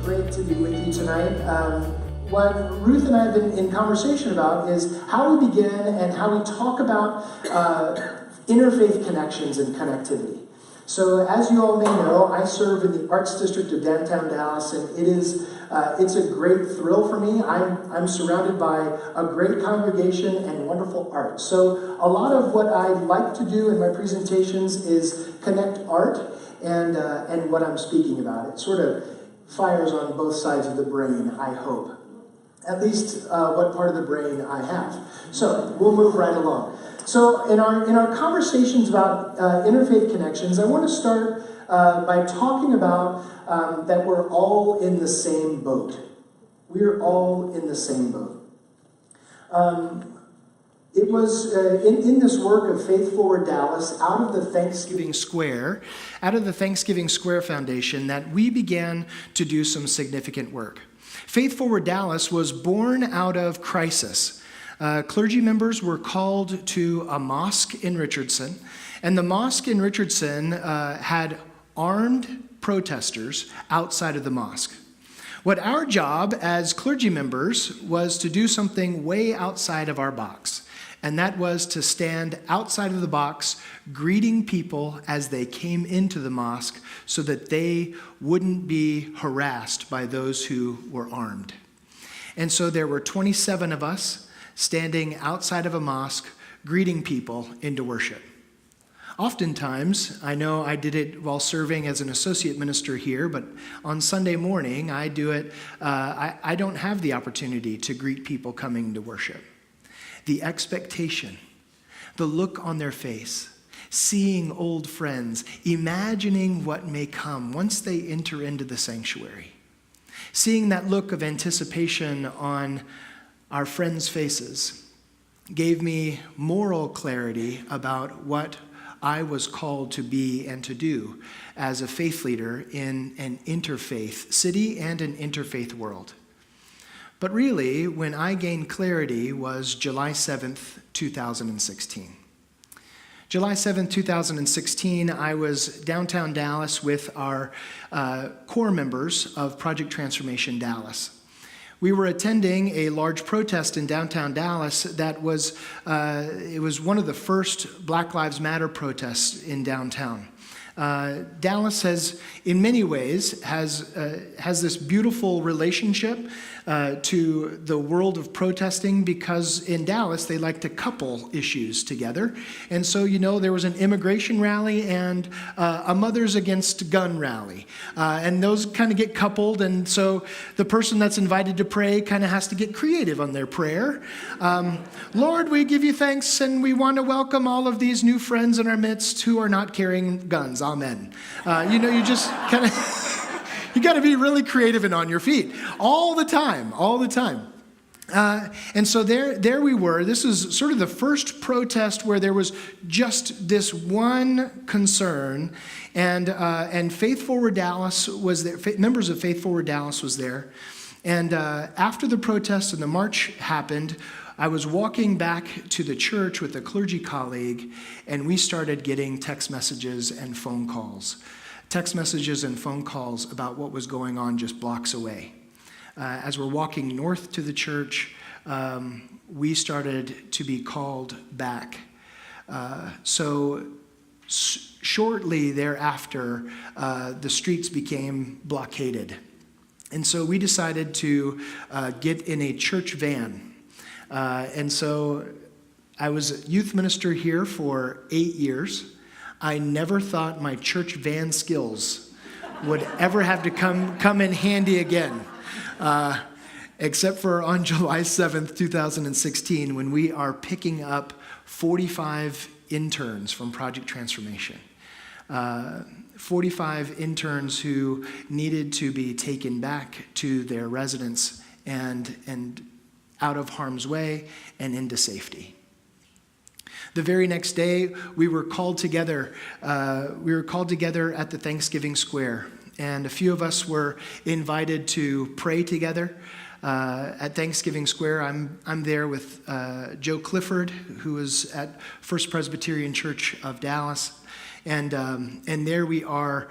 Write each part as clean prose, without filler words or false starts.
great to be with you tonight. What Ruth and I have been in conversation about is how we begin and how we talk about interfaith connections and connectivity. So as you all may know, I serve in the Arts District of downtown Dallas, and it's a great thrill for me. I'm surrounded by a great congregation and wonderful art. So a lot of what I like to do in my presentations is connect art and what I'm speaking about. It sort of fires on both sides of the brain, I hope. At least what part of the brain I have. So we'll move right along. So in our conversations about interfaith connections, I want to start by talking about that we're all in the same boat. We're all in the same boat. It was in this work of Faith Forward Dallas, out of the Thanksgiving Square Foundation, that we began to do some significant work. Faith Forward Dallas was born out of crisis. Clergy members were called to a mosque in Richardson, and the mosque in Richardson had armed protesters outside of the mosque. What our job as clergy members was to do something way outside of our box, and that was to stand outside of the box, greeting people as they came into the mosque so that they wouldn't be harassed by those who were armed. And so there were 27 of us standing outside of a mosque, greeting people into worship. Oftentimes, I know I did it while serving as an associate minister here, but on Sunday morning, I do it, I don't have the opportunity to greet people coming to worship. The expectation, the look on their face, seeing old friends, imagining what may come once they enter into the sanctuary, seeing that look of anticipation on our friends' faces gave me moral clarity about what I was called to be and to do as a faith leader in an interfaith city and an interfaith world. But really, when I gained clarity was July 7th, 2016. July 7th, 2016, I was downtown Dallas with our core members of Project Transformation Dallas. We were attending a large protest in downtown Dallas that was, it was one of the first Black Lives Matter protests in downtown. Dallas has, in many ways, has this beautiful relationship to the world of protesting, because in Dallas they like to couple issues together. And so, there was an immigration rally and a Mothers Against Gun rally. And those kind of get coupled, and so the person that's invited to pray kind of has to get creative on their prayer. Lord, we give you thanks, and we want to welcome all of these new friends in our midst who are not carrying guns. Amen. You just kind of... You got to be really creative and on your feet all the time. And so there we were. This is sort of the first protest where there was just this one concern, and Faith Forward Dallas was there. Members of Faith Forward Dallas was there, and after the protest and the march happened, I was walking back to the church with a clergy colleague, and we started getting text messages and phone calls. Text messages and phone calls about what was going on just blocks away. As we're walking north to the church, we started to be called back. Shortly thereafter, the streets became blockaded. And so we decided to get in a church van. And so I was a youth minister here for 8 years. I never thought my church van skills would ever have to come in handy again, except for on July 7th, 2016, when we are picking up 45 interns from Project Transformation. 45 interns who needed to be taken back to their residence and out of harm's way and into safety. The very next day, we were called together. At the Thanksgiving Square, and a few of us were invited to pray together at Thanksgiving Square. I'm there with Joe Clifford, who is at First Presbyterian Church of Dallas, and there we are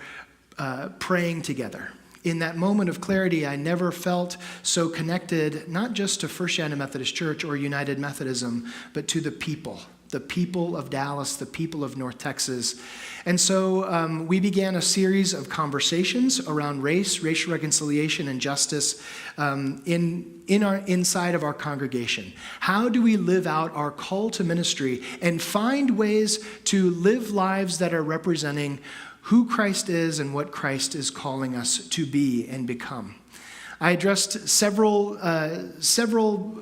praying together. In that moment of clarity, I never felt so connected, not just to First United Methodist Church or United Methodism, but to the people of Dallas, the people of North Texas. And so we began a series of conversations around race, racial reconciliation, and justice inside of our congregation. How do we live out our call to ministry and find ways to live lives that are representing who Christ is and what Christ is calling us to be and become? I addressed several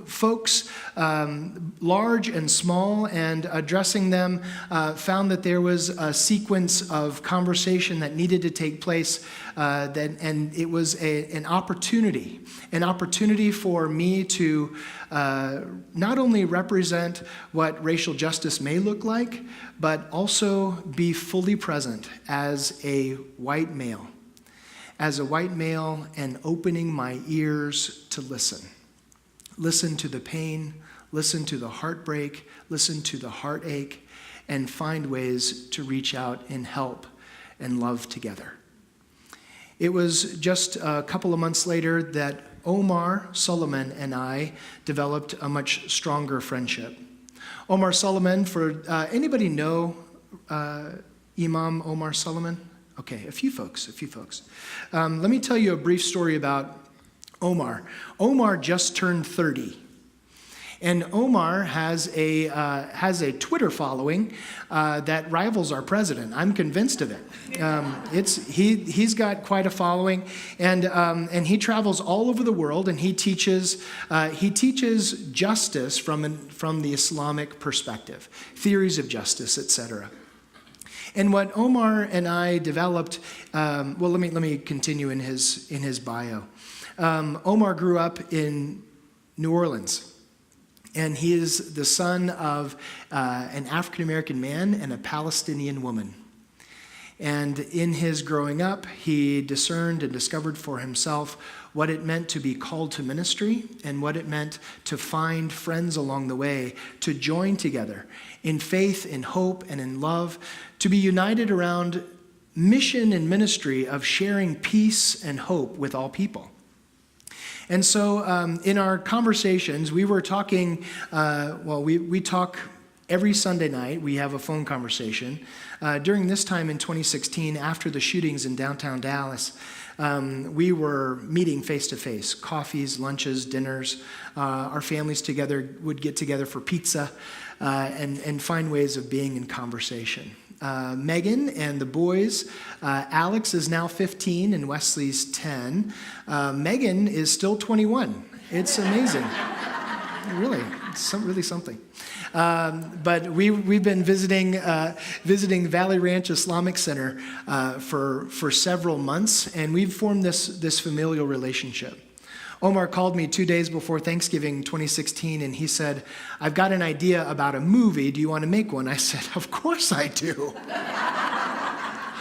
folks, large and small, and addressing them found that there was a sequence of conversation that needed to take place, and it was an opportunity for me to not only represent what racial justice may look like, but also be fully present as a white male. And opening my ears to listen. Listen to the pain, listen to the heartbreak, listen to the heartache, and find ways to reach out and help and love together. It was just a couple of months later that Omar Solomon and I developed a much stronger friendship. Omar Solomon, for anybody know Imam Omar Solomon? Okay, a few folks. Let me tell you a brief story about Omar. Omar just turned 30. And Omar has a Twitter following that rivals our president. I'm convinced of it. He's got quite a following, and he travels all over the world, and he teaches justice from the Islamic perspective, theories of justice, etc. And what Omar and I developed, let me continue in his bio. Omar grew up in New Orleans, and he is the son of an African-American man and a Palestinian woman. And in his growing up, he discerned and discovered for himself what it meant to be called to ministry and what it meant to find friends along the way, to join together in faith, in hope, and in love, to be united around mission and ministry of sharing peace and hope with all people. And so in our conversations, we were talking, we talk every Sunday night. We have a phone conversation. During this time in 2016, after the shootings in downtown Dallas, we were meeting face-to-face, coffees, lunches, dinners. Our families would get together for pizza and find ways of being in conversation. Megan and the boys, Alex is now 15 and Wesley's 10. Megan is still 21. It's amazing. Really, it's really something. But we've been visiting Valley Ranch Islamic Center for several months, and we've formed this familial relationship. Omar called me 2 days before Thanksgiving 2016, and he said, "I've got an idea about a movie. Do you want to make one?" I said, "Of course I do.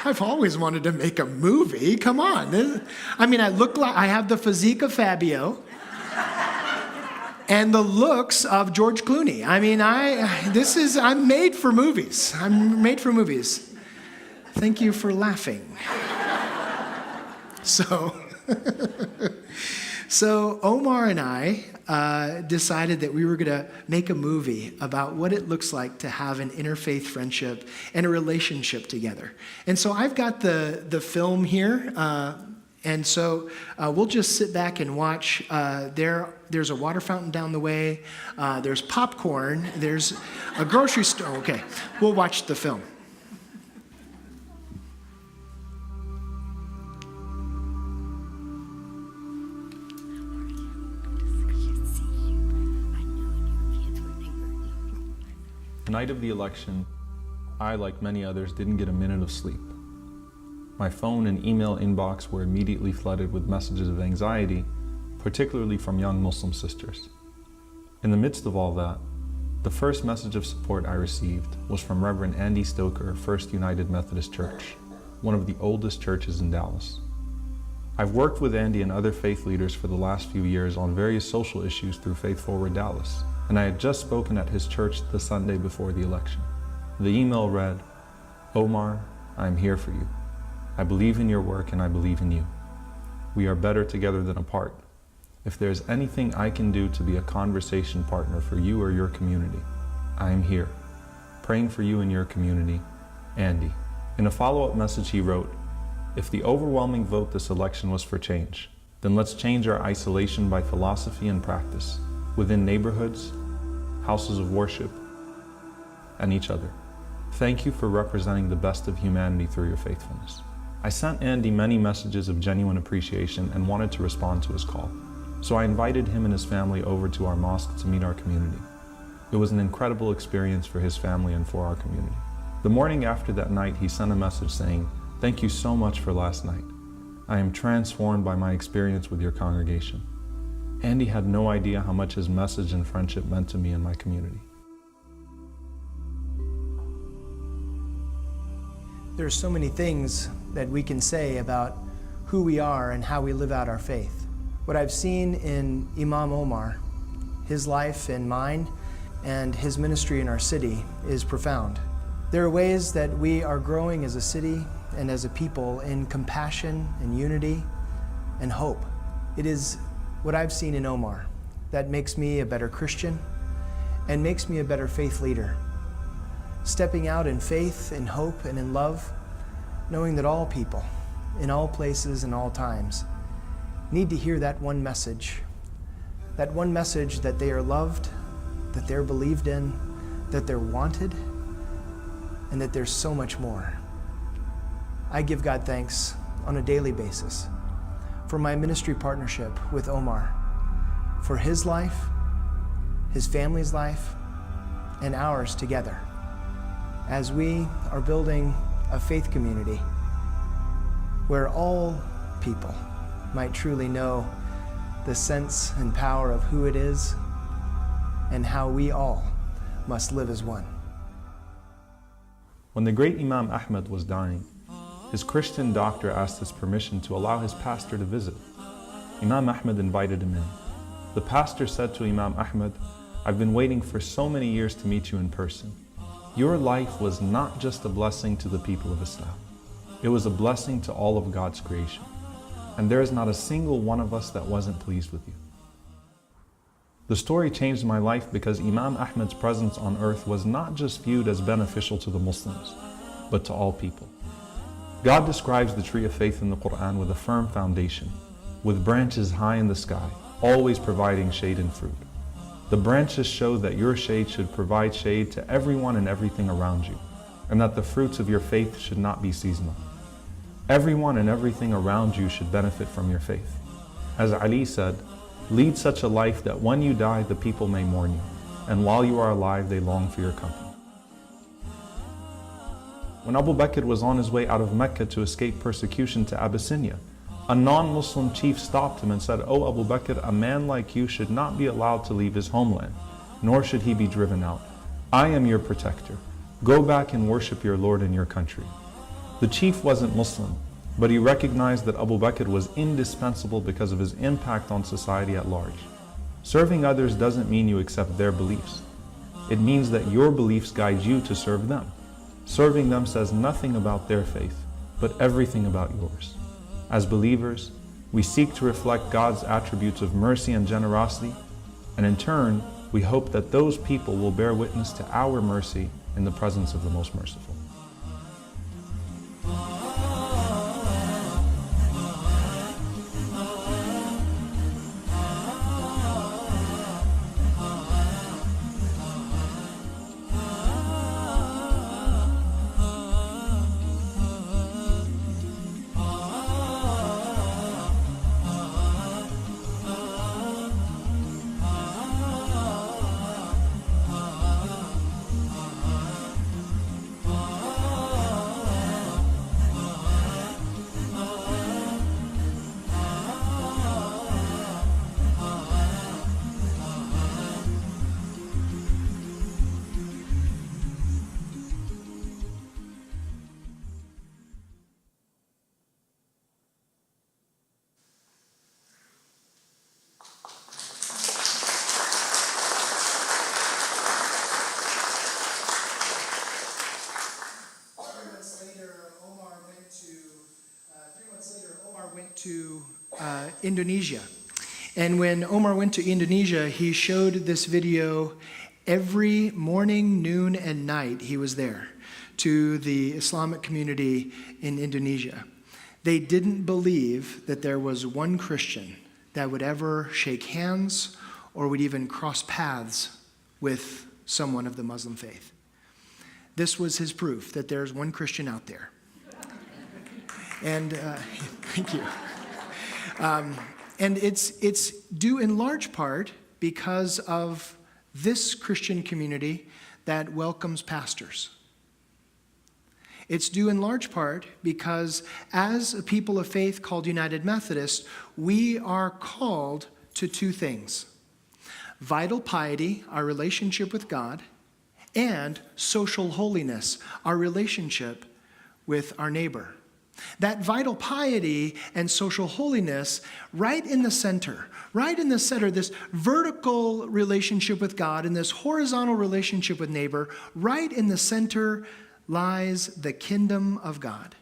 I've always wanted to make a movie. Come on." I mean, I have the physique of Fabio and the looks of George Clooney. I mean, I'm made for movies. I'm made for movies. Thank you for laughing. So Omar and I decided that we were going to make a movie about what it looks like to have an interfaith friendship and a relationship together. And so I've got the film here, and so we'll just sit back and watch. There's a water fountain down the way. There's popcorn. There's a grocery store. Okay, we'll watch the film. The night of the election, I, like many others, didn't get a minute of sleep. My phone and email inbox were immediately flooded with messages of anxiety, particularly from young Muslim sisters. In the midst of all that, the first message of support I received was from Reverend Andy Stoker of First United Methodist Church, one of the oldest churches in Dallas. I've worked with Andy and other faith leaders for the last few years on various social issues through Faith Forward Dallas, and I had just spoken at his church the Sunday before the election. The email read, "Omar, I'm here for you. I believe in your work and I believe in you. We are better together than apart. If there's anything I can do to be a conversation partner for you or your community, I am here, praying for you and your community, Andy. In a follow-up message he wrote, if the overwhelming vote this election was for change, then let's change our isolation by philosophy and practice within neighborhoods, houses of worship, and each other. Thank you for representing the best of humanity through your faithfulness. I sent Andy many messages of genuine appreciation and wanted to respond to his call. So I invited him and his family over to our mosque to meet our community. It was an incredible experience for his family and for our community. The morning after that night, he sent a message saying, "Thank you so much for last night. I am transformed by my experience with your congregation." Andy had no idea how much his message and friendship meant to me and my community. There are so many things that we can say about who we are and how we live out our faith. What I've seen in Imam Omar, his life and mine, and his ministry in our city is profound. There are ways that we are growing as a city and as a people in compassion and unity and hope. It is what I've seen in Omar that makes me a better Christian and makes me a better faith leader. Stepping out in faith, in hope, and in love, knowing that all people, in all places and all times, need to hear that one message that they are loved, that they're believed in, that they're wanted, and that there's so much more. I give God thanks on a daily basis for my ministry partnership with Omar, for his life, his family's life, and ours together, as we are building a faith community where all people might truly know the sense and power of who it is and how we all must live as one. When the great Imam Ahmed was dying, his Christian doctor asked his permission to allow his pastor to visit. Imam Ahmed invited him in. The pastor said to Imam Ahmed, "I've been waiting for so many years to meet you in person. Your life was not just a blessing to the people of Islam. It was a blessing to all of God's creation. And there is not a single one of us that wasn't pleased with you." The story changed my life because Imam Ahmed's presence on earth was not just viewed as beneficial to the Muslims, but to all people. God describes the tree of faith in the Quran with a firm foundation, with branches high in the sky, always providing shade and fruit. The branches show that your shade should provide shade to everyone and everything around you, and that the fruits of your faith should not be seasonal. Everyone and everything around you should benefit from your faith. As Ali said, "Lead such a life that when you die, the people may mourn you, and while you are alive, they long for your company." When Abu Bakr was on his way out of Mecca to escape persecution to Abyssinia, a non-Muslim chief stopped him and said, "O Abu Bakr, a man like you should not be allowed to leave his homeland, nor should he be driven out. I am your protector. Go back and worship your Lord in your country." The chief wasn't Muslim, but he recognized that Abu Bakr was indispensable because of his impact on society at large. Serving others doesn't mean you accept their beliefs. It means that your beliefs guide you to serve them. Serving them says nothing about their faith, but everything about yours. As believers, we seek to reflect God's attributes of mercy and generosity, and in turn, we hope that those people will bear witness to our mercy in the presence of the Most Merciful. To Indonesia. And when Omar went to Indonesia, he showed this video every morning, noon, and night he was there to the Islamic community in Indonesia. They didn't believe that there was one Christian that would ever shake hands or would even cross paths with someone of the Muslim faith. This was his proof that there's one Christian out there. And thank you. And it's due in large part because of this Christian community that welcomes pastors. It's due in large part because as a people of faith called United Methodist, we are called to two things: vital piety, our relationship with God, and social holiness, our relationship with our neighbor. That vital piety and social holiness right in the center, this vertical relationship with God and this horizontal relationship with neighbor, right in the center lies the kingdom of God,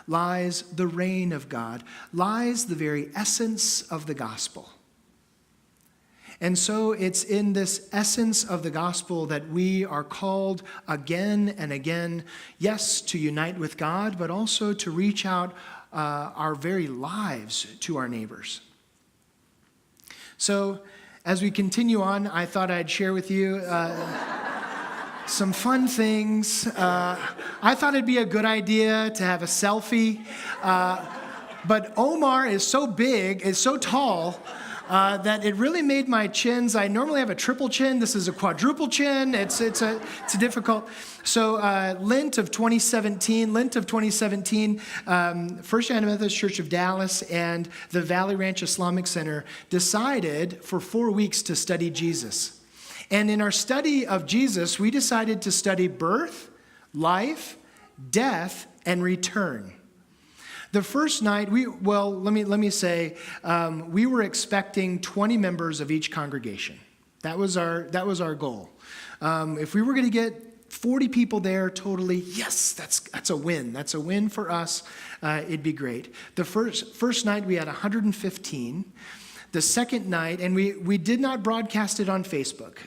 lies the reign of God, lies the very essence of the gospel. And so it's in this essence of the gospel that we are called again and again, yes, to unite with God, but also to reach out our very lives to our neighbors. So as we continue on, I thought I'd share with you some fun things. I thought it'd be a good idea to have a selfie, but Omar is so big, is so tall, that it really made my chins. I normally have a triple chin. This is a quadruple chin. It's difficult. So Lent of 2017, First United Methodist Church of Dallas and the Valley Ranch Islamic Center decided for 4 weeks to study Jesus. And in our study of Jesus, we decided to study birth, life, death, and return. The first night, we were expecting 20 members of each congregation. That was our goal. If we were going to get 40 people there totally, yes, that's a win. That's a win for us. It'd be great. The first night we had 115. The second night, and we did not broadcast it on Facebook.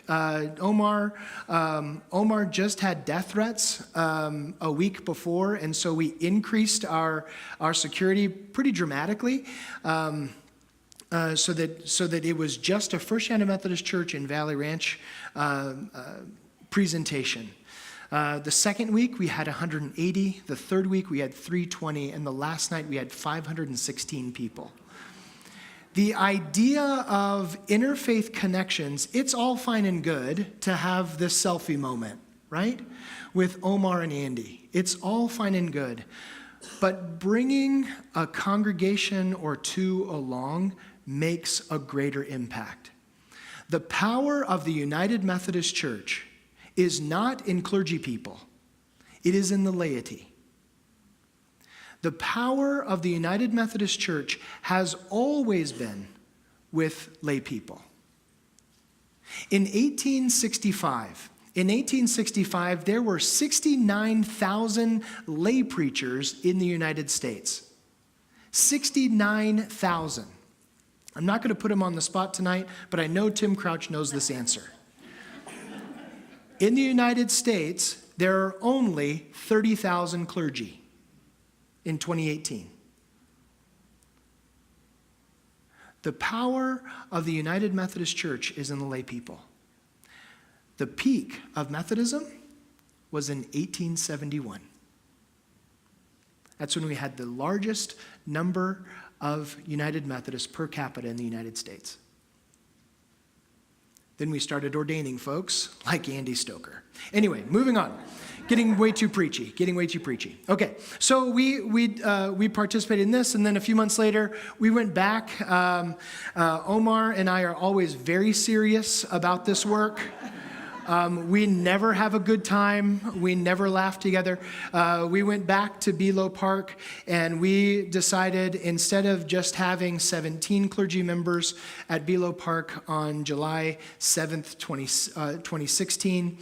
Omar just had death threats a week before, and so we increased our security pretty dramatically, so that it was just a First United Methodist Church in Valley Ranch presentation. The second week we had 180. The third week we had 320, and the last night we had 516 people. The idea of interfaith connections, it's all fine and good to have this selfie moment, right? With Omar and Andy. It's all fine and good. But bringing a congregation or two along makes a greater impact. The power of the United Methodist Church is not in clergy people. It is in the laity. The power of the United Methodist Church has always been with lay people. In 1865, there were 69,000 lay preachers in the United States. 69,000. I'm not going to put him on the spot tonight, but I know Tim Crouch knows this answer. In the United States, there are only 30,000 clergy. In 2018. The power of the United Methodist Church is in the lay people. The peak of Methodism was in 1871. That's when we had the largest number of United Methodists per capita in the United States. Then we started ordaining folks like Andy Stoker. Anyway, moving on. Getting way too preachy. Okay, so we participated in this, and then a few months later, we went back. Omar and I are always very serious about this work. We never have a good time. We never laugh together. We went back to Belo Park, and we decided instead of just having 17 clergy members at Belo Park on July 7th, 2016,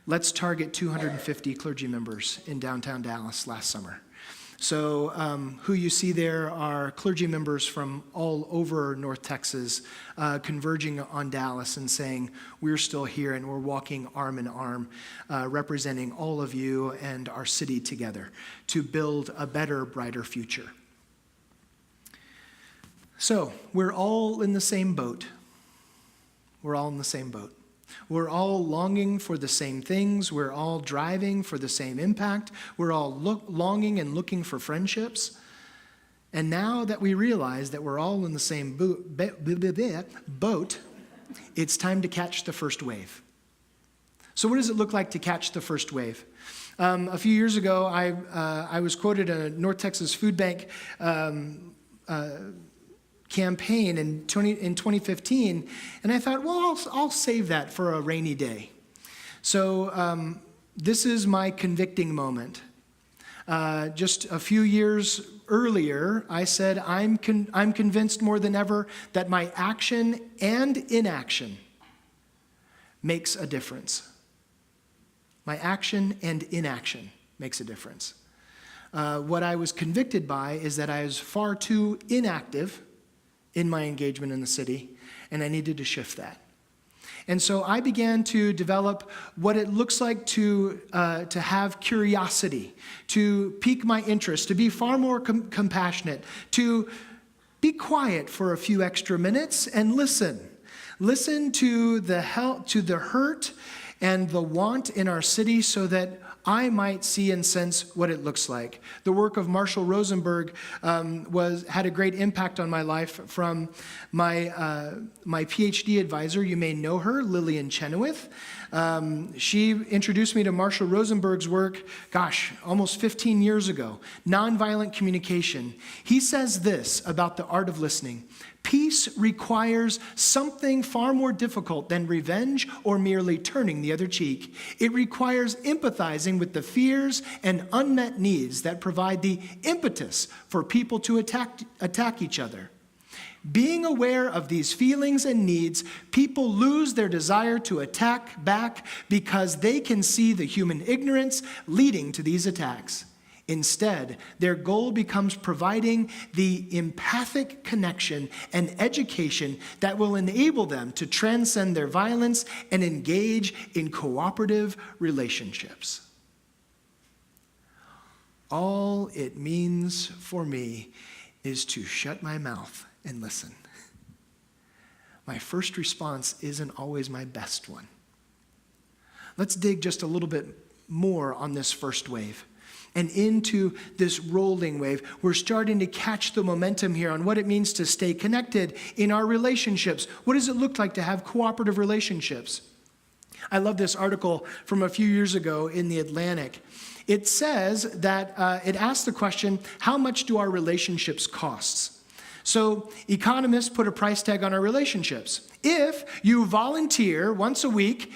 let's target 250 clergy members in downtown Dallas last summer. So who you see there are clergy members from all over North Texas converging on Dallas and saying, we're still here and we're walking arm in arm, representing all of you and our city together to build a better, brighter future. So we're all in the same boat. We're all in the same boat. We're all longing for the same things. We're all driving for the same impact. We're all longing and looking for friendships. And now that we realize that we're all in the same boat, it's time to catch the first wave. So what does it look like to catch the first wave? A few years ago, I was quoted in a North Texas Food Bank campaign in 2015, and I thought, well, I'll save that for a rainy day. So this is my convicting moment. Just a few years earlier, I said, I'm convinced more than ever that my action and inaction makes a difference. My action and inaction makes a difference. What I was convicted by is that I was far too inactive in my engagement in the city, and I needed to shift that. And so I began to develop what it looks like to have curiosity, to pique my interest, to be far more compassionate, to be quiet for a few extra minutes and listen. Listen to the hurt and the want in our city so that I might see and sense what it looks like. The work of Marshall Rosenberg had a great impact on my life from my PhD advisor. You may know her, Lillian Chenoweth. She introduced me to Marshall Rosenberg's work, almost 15 years ago, Nonviolent Communication. He says this about the art of listening: peace requires something far more difficult than revenge or merely turning the other cheek. It requires empathizing with the fears and unmet needs that provide the impetus for people to attack each other. Being aware of these feelings and needs, people lose their desire to attack back because they can see the human ignorance leading to these attacks. Instead, their goal becomes providing the empathic connection and education that will enable them to transcend their violence and engage in cooperative relationships. All it means for me is to shut my mouth and listen. My first response isn't always my best one. Let's dig just a little bit more on this first wave and into this rolling wave. We're starting to catch the momentum here on what it means to stay connected in our relationships. What does it look like to have cooperative relationships? I love this article from a few years ago in The Atlantic. It says that it asks the question, how much do our relationships cost? So economists put a price tag on our relationships. If you volunteer once a week,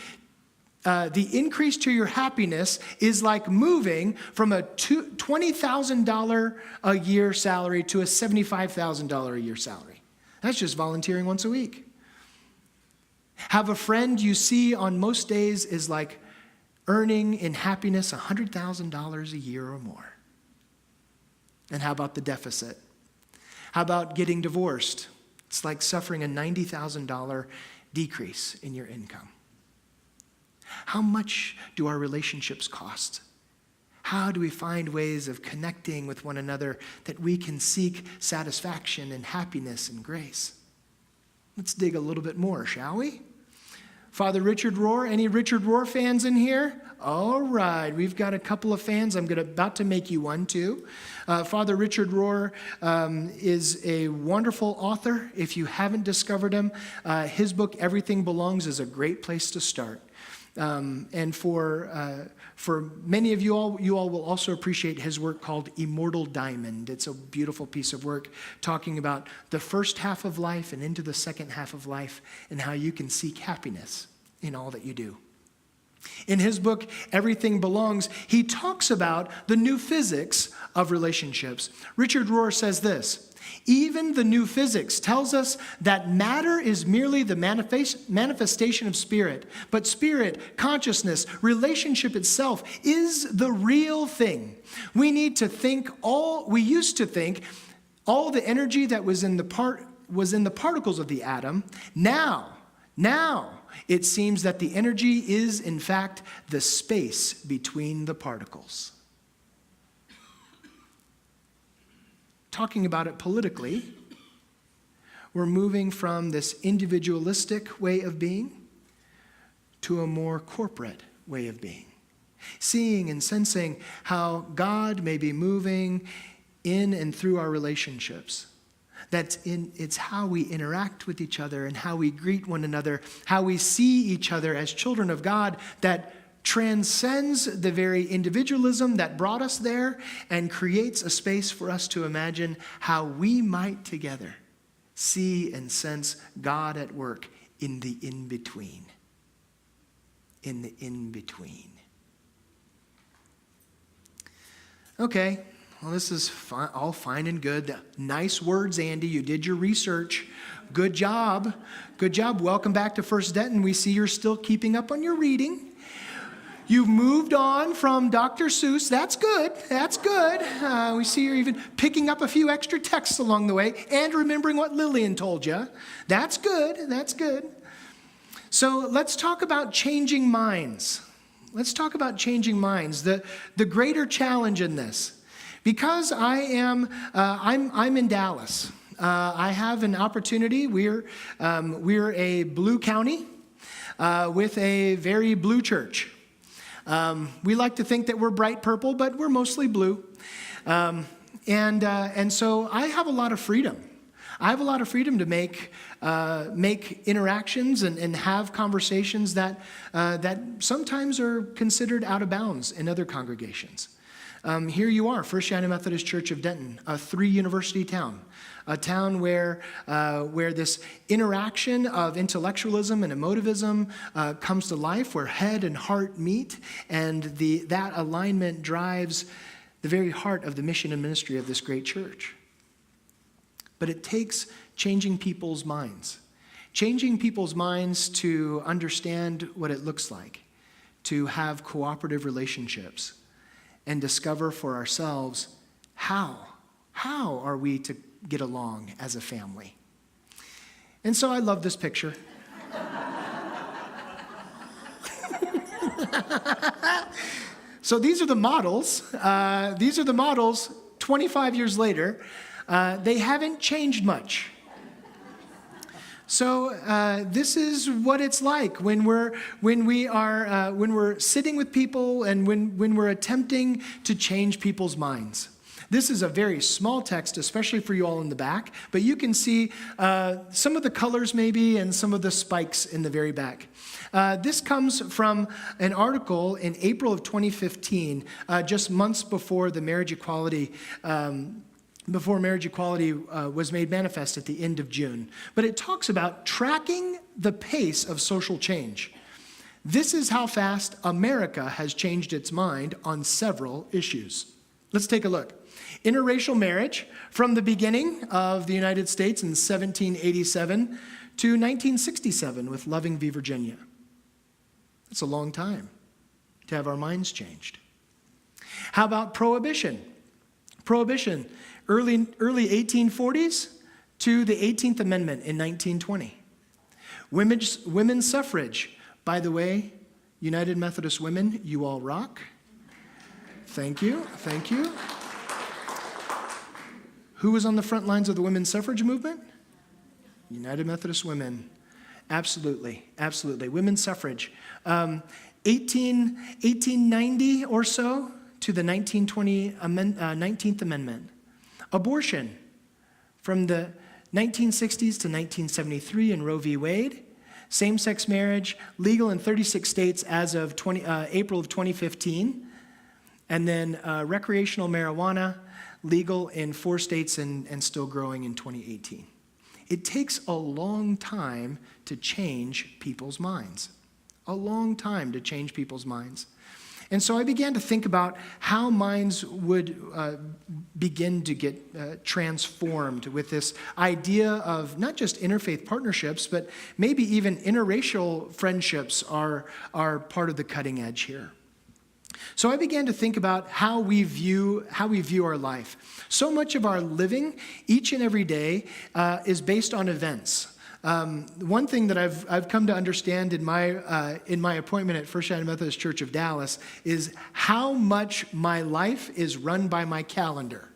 the increase to your happiness is like moving from a $20,000 a year salary to a $75,000 a year salary. That's just volunteering once a week. Have a friend you see on most days is like earning in happiness $100,000 a year or more. And how about the deficit? How about getting divorced? It's like suffering a $90,000 decrease in your income. How much do our relationships cost? How do we find ways of connecting with one another that we can seek satisfaction and happiness and grace? Let's dig a little bit more, shall we? Father Richard Rohr, any Richard Rohr fans in here? All right, we've got a couple of fans. I'm about to make you one too. Father Richard Rohr is a wonderful author. If you haven't discovered him, his book, Everything Belongs, is a great place to start. And for many of you all will also appreciate his work called Immortal Diamond. It's a beautiful piece of work talking about the first half of life and into the second half of life and how you can seek happiness in all that you do. In his book, Everything Belongs, he talks about the new physics of relationships. Richard Rohr says this: Even the new physics tells us that matter is merely the manifestation of spirit, but spirit, consciousness, relationship itself is the real thing. We used to think all the energy that was in the particles of the atom. Now, it seems that the energy is, in fact, the space between the particles. Talking about it politically, we're moving from this individualistic way of being to a more corporate way of being. Seeing and sensing how God may be moving in and through our relationships. It's how we interact with each other and how we greet one another, how we see each other as children of God that transcends the very individualism that brought us there and creates a space for us to imagine how we might together see and sense God at work in the in-between. In the in-between. Okay, well, this is all fine and good. Nice words, Andy. You did your research. Good job. Good job. Welcome back to First Denton. We see you're still keeping up on your reading. You've moved on from Dr. Seuss. That's good. That's good. We see you're even picking up a few extra texts along the way and remembering what Lillian told you. That's good. That's good. So let's talk about changing minds. Let's talk about changing minds. The greater challenge in this, because I'm in Dallas. I have an opportunity. We're a blue county with a very blue church. We like to think that we're bright purple, but we're mostly blue. And so I have a lot of freedom. I have a lot of freedom to make interactions and have conversations that sometimes are considered out of bounds in other congregations. Here you are, First United Methodist Church of Denton, a 3-university town. A town where this interaction of intellectualism and emotivism comes to life, where head and heart meet, and that alignment drives the very heart of the mission and ministry of this great church. But it takes changing people's minds to understand what it looks like to have cooperative relationships and discover for ourselves how are we to get along as a family. And so I love this picture. So these are the models. 25 years later. They haven't changed much. So this is what it's like when we're sitting with people and when we're attempting to change people's minds. This is a very small text, especially for you all in the back, but you can see some of the colors maybe and some of the spikes in the very back. This comes from an article in April of 2015, just months before the marriage equality was made manifest at the end of June. But it talks about tracking the pace of social change. This is how fast America has changed its mind on several issues. Let's take a look. Interracial marriage, from the beginning of the United States in 1787 to 1967 with Loving v. Virginia. It's a long time to have our minds changed. How about prohibition? Prohibition, early 1840s to the 18th Amendment in 1920. Women's suffrage. By the way, United Methodist women, you all rock. Thank you. Thank you. Who was on the front lines of the women's suffrage movement? United Methodist women. Absolutely, absolutely. Women's suffrage. 1890 or so to the 1920 19th Amendment. Abortion from the 1960s to 1973 in Roe v. Wade. Same-sex marriage legal in 36 states as of April of 2015. And then recreational marijuana legal in 4 states and still growing in 2018. It takes a long time to change people's minds. A long time to change people's minds. And so I began to think about how minds would begin to get transformed with this idea of not just interfaith partnerships, but maybe even interracial friendships are part of the cutting edge here. So I began to think about how we view our life. So much of our living each and every day is based on events. One thing that I've come to understand in my appointment at First United Methodist Church of Dallas is how much my life is run by my calendar.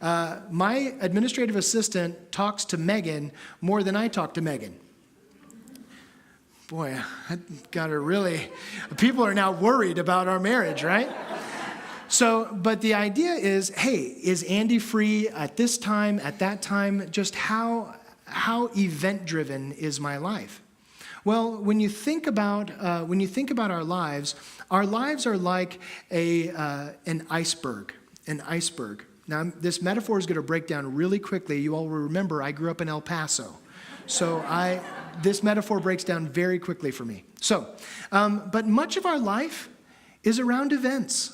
My administrative assistant talks to Megan more than I talk to Megan. Boy, I gotta really, people are now worried about our marriage, right? So, but the idea is, hey, is Andy free at this time, at that time? Just how event-driven is my life? Well, when you think about our lives are like an iceberg. Now, this metaphor is going to break down really quickly. You all will remember I grew up in El Paso, so this metaphor breaks down very quickly for me. So, but much of our life is around events.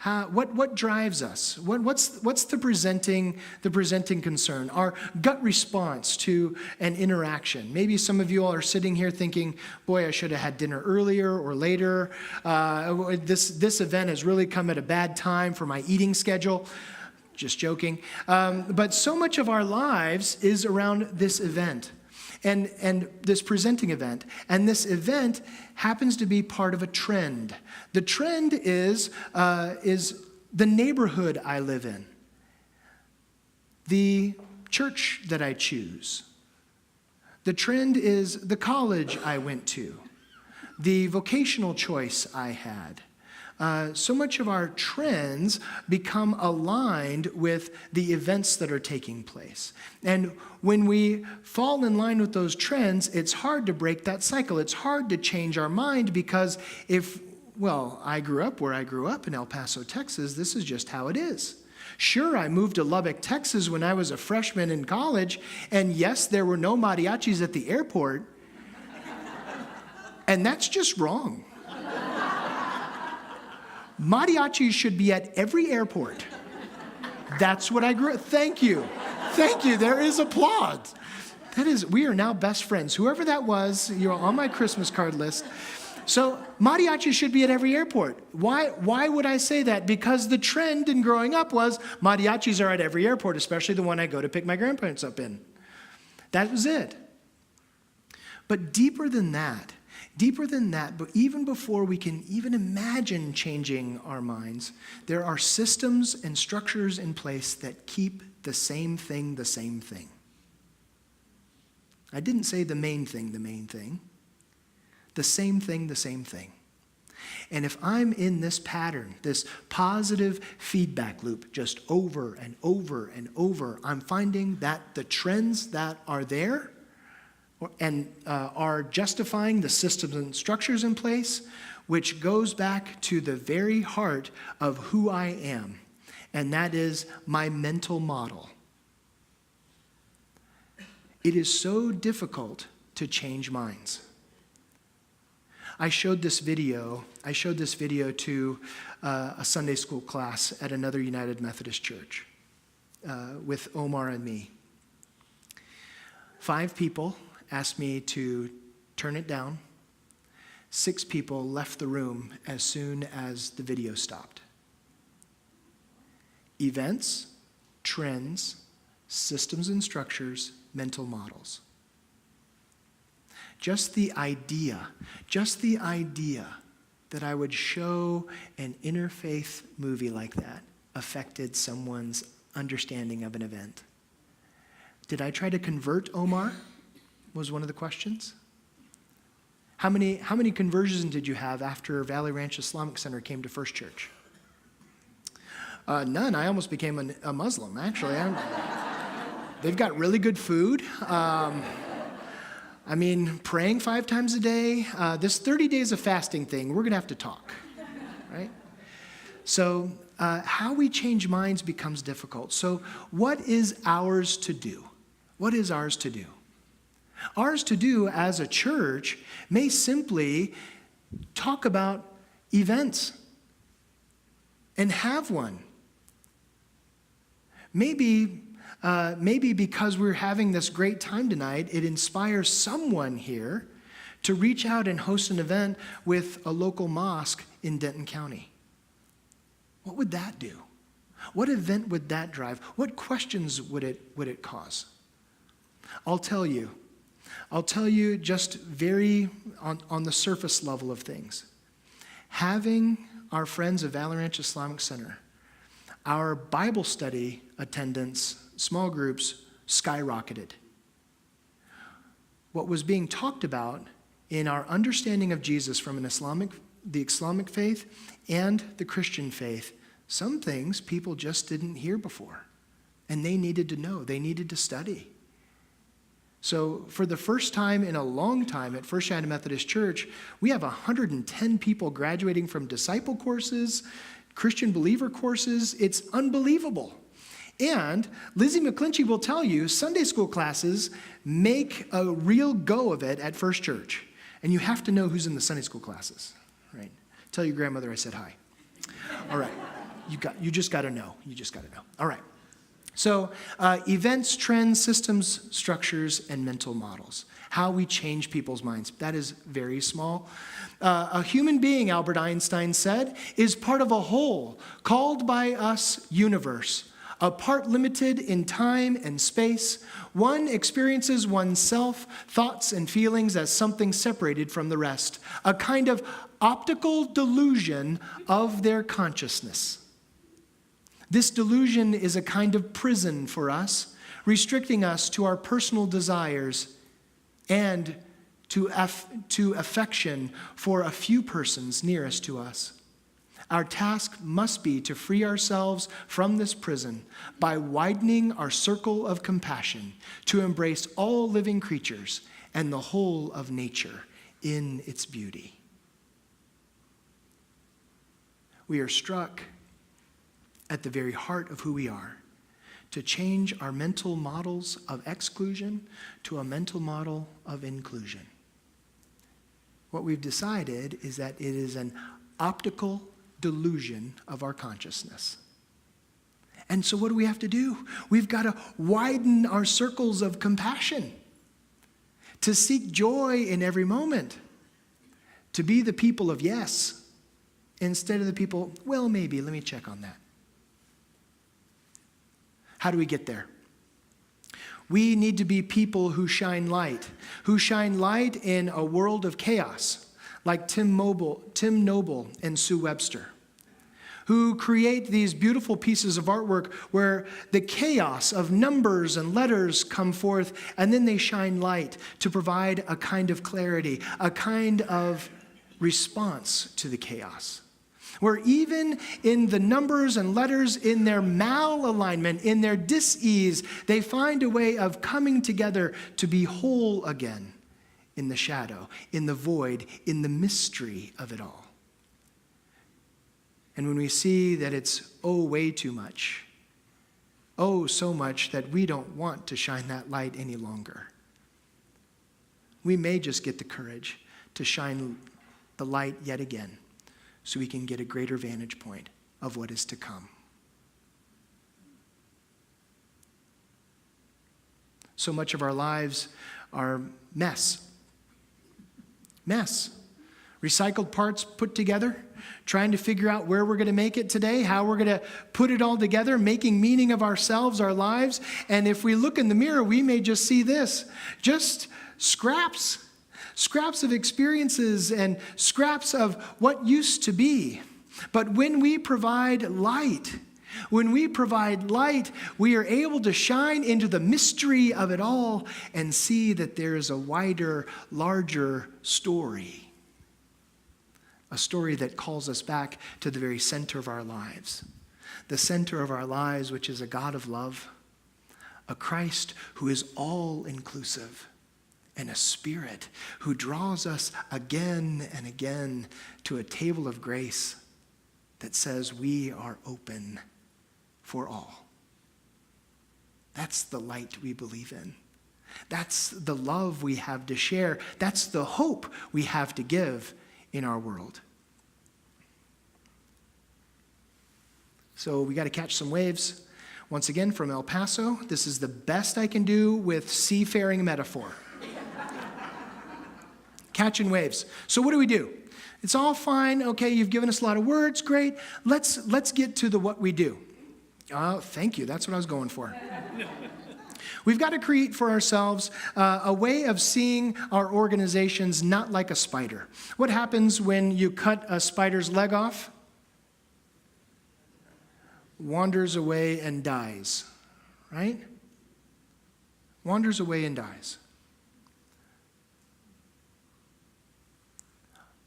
What drives us? What's the presenting concern? Our gut response to an interaction. Maybe some of you all are sitting here thinking, boy, I should have had dinner earlier or later. This event has really come at a bad time for my eating schedule. Just joking. But so much of our lives is around this event. And this presenting event. And this event happens to be part of a trend. The trend is the neighborhood I live in, the church that I choose. The trend is the college I went to, the vocational choice I had. So much of our trends become aligned with the events that are taking place. And when we fall in line with those trends, it's hard to break that cycle. It's hard to change our mind because I grew up where I grew up in El Paso, Texas. This is just how it is. Sure, I moved to Lubbock, Texas when I was a freshman in college, and yes, there were no mariachis at the airport, and that's just wrong. Mariachis should be at every airport. That's what I grew up. Thank you. There is applause. We are now best friends. Whoever that was, you're on my Christmas card list. So mariachis should be at every airport. Why would I say that? Because the trend in growing up was mariachis are at every airport, especially the one I go to pick my grandparents up in. That was it. But deeper than that, but even before we can even imagine changing our minds, there are systems and structures in place that keep the same thing the same thing. I didn't say the main thing. The same thing, the same thing. And if I'm in this pattern, this positive feedback loop, just over and over and over, I'm finding that the trends that are there and are justifying the systems and structures in place, which goes back to the very heart of who I am, and that is my mental model. It is so difficult to change minds. I showed this video to a Sunday school class at another United Methodist church with Omar and me. 5 people asked me to turn it down. 6 people left the room as soon as the video stopped. Events, trends, systems and structures, mental models. Just the idea that I would show an interfaith movie like that affected someone's understanding of an event. Did I try to convert Omar? Was one of the questions. How many conversions did you have after Valley Ranch Islamic Center came to First Church? None. I almost became a Muslim, actually. They've got really good food. Praying 5 times a day. This 30 days of fasting thing, we're going to have to talk, right? So how we change minds becomes difficult. So what is ours to do? What is ours to do? Ours to do as a church may simply talk about events and have one. Maybe because we're having this great time tonight, it inspires someone here to reach out and host an event with a local mosque in Denton County. What would that do? What event would that drive? What questions would it cause? I'll tell you just very on the surface level of things. Having our friends of Valley Ranch Islamic Center, our Bible study attendance, small groups, skyrocketed. What was being talked about in our understanding of Jesus from the Islamic faith and the Christian faith, some things people just didn't hear before, and they needed to know, they needed to study. So for the first time in a long time at First United Methodist Church, we have 110 people graduating from disciple courses, Christian believer courses. It's unbelievable. And Lizzie McClinchy will tell you, Sunday school classes make a real go of it at First Church. And you have to know who's in the Sunday school classes, right? Tell your grandmother I said hi. All right. You just got to know. You just got to know. All right. So events, trends, systems, structures, and mental models. How we change people's minds. That is very small. A human being, Albert Einstein said, is part of a whole called by us universe. A part limited in time and space. One experiences oneself, thoughts, and feelings as something separated from the rest. A kind of optical delusion of their consciousness. This delusion is a kind of prison for us, restricting us to our personal desires and to affection for a few persons nearest to us. Our task must be to free ourselves from this prison by widening our circle of compassion to embrace all living creatures and the whole of nature in its beauty. We are struck at the very heart of who we are, to change our mental models of exclusion to a mental model of inclusion. What we've decided is that it is an optical delusion of our consciousness. And so what do we have to do? We've got to widen our circles of compassion, to seek joy in every moment, to be the people of yes, instead of the people, well, maybe, let me check on that. How do we get there? We need to be people who shine light in a world of chaos, like Tim Noble and Sue Webster, who create these beautiful pieces of artwork where the chaos of numbers and letters come forth, and then they shine light to provide a kind of clarity, a kind of response to the chaos. Where even in the numbers and letters, in their malalignment, in their dis-ease, they find a way of coming together to be whole again in the shadow, in the void, in the mystery of it all. And when we see that it's way too much, so much that we don't want to shine that light any longer, we may just get the courage to shine the light yet again, so we can get a greater vantage point of what is to come. So much of our lives are mess. Recycled parts put together, trying to figure out where we're going to make it today, how we're going to put it all together, making meaning of ourselves, our lives. And if we look in the mirror, we may just see this, just scraps of experiences and scraps of what used to be. But when we provide light, we are able to shine into the mystery of it all and see that there is a wider, larger story. A story that calls us back to the very center of our lives. The center of our lives, which is a God of love, a Christ who is all-inclusive, and a Spirit who draws us again and again to a table of grace that says we are open for all. That's the light we believe in. That's the love we have to share. That's the hope we have to give in our world. So we got to catch some waves. Once again, from El Paso, this is the best I can do with seafaring metaphor. Catching waves. So what do? It's all fine. Okay, you've given us a lot of words. Great. Let's get to the what we do. Oh, thank you. That's what I was going for. We've got to create for ourselves a way of seeing our organizations not like a spider. What happens when you cut a spider's leg off? Wanders away and dies, right? Wanders away and dies.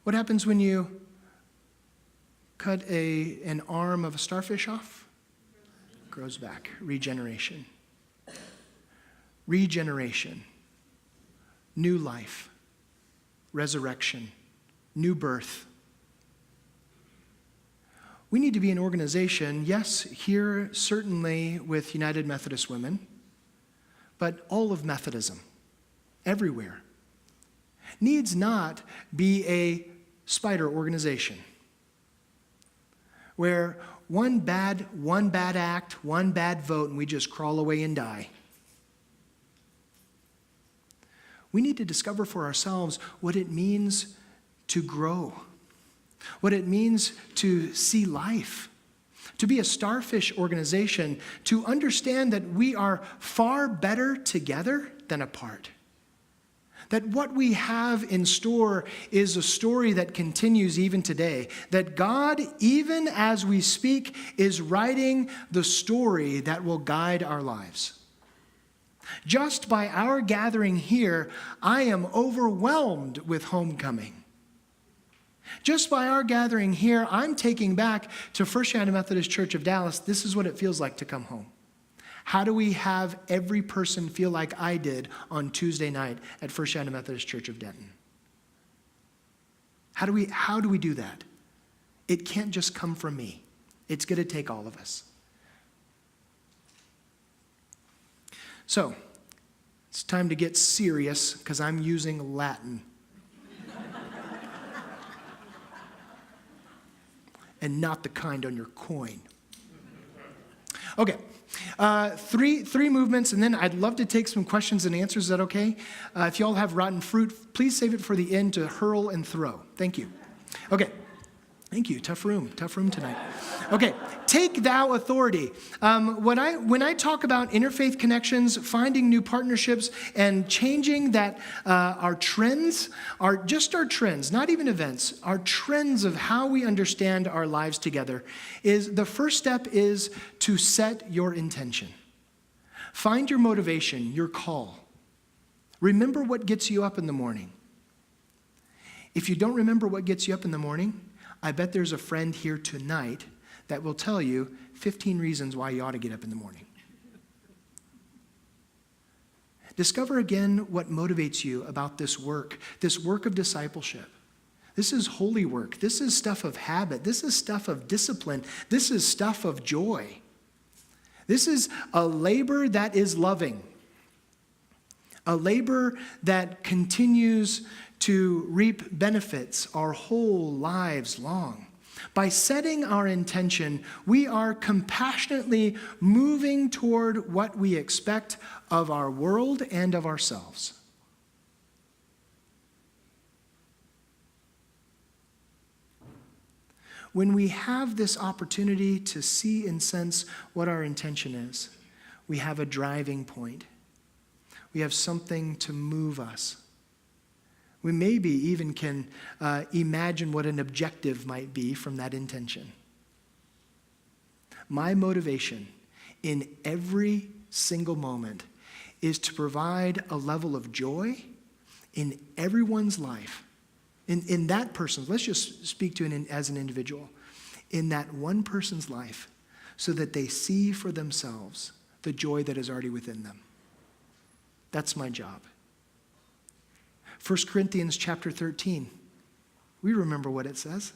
What happens when you cut an arm of a starfish off? Grows back. Regeneration. Regeneration. New life. Resurrection. New birth. We need to be an organization, yes, here certainly with United Methodist Women, but all of Methodism, everywhere, needs not be a spider organization where one bad act, one bad vote, and we just crawl away and die. We need to discover for ourselves what it means to grow, what it means to see life, to be a Starfish organization, to understand that we are far better together than apart. That what we have in store is a story that continues even today. That God, even as we speak, is writing the story that will guide our lives. Just by our gathering here, I am overwhelmed with homecoming. Just by our gathering here, I'm taking back to First United Methodist Church of Dallas. This is what it feels like to come home. How do we have every person feel like I did on Tuesday night at First United Methodist Church of Denton? How do we do that? It can't just come from me. It's going to take all of us. So, it's time to get serious because I'm using Latin. And not the kind on your coin. Okay. Three movements, and then I'd love to take some questions and answers. Is that okay? If you all have rotten fruit, please save it for the end to hurl and throw. Thank you. Okay. Thank you. Tough room tonight. Okay. Take thou authority. When I talk about interfaith connections, finding new partnerships, and changing that our trends, are just our trends, not even events, our trends of how we understand our lives together, is the first step is to set your intention. Find your motivation, your call. Remember what gets you up in the morning. If you don't remember what gets you up in the morning, I bet there's a friend here tonight that will tell you 15 reasons why you ought to get up in the morning. Discover again what motivates you about this work of discipleship. This is holy work. This is stuff of habit. This is stuff of discipline. This is stuff of joy. This is a labor that is loving. A labor that continues to reap benefits our whole lives long. By setting our intention, we are compassionately moving toward what we expect of our world and of ourselves. When we have this opportunity to see and sense what our intention is, we have a driving point. We have something to move us. We maybe even can imagine what an objective might be from that intention. My motivation in every single moment is to provide a level of joy in everyone's life. In that person's, let's just speak to it as an individual, in that one person's life, so that they see for themselves the joy that is already within them. That's my job. 1 Corinthians chapter 13, we remember what it says.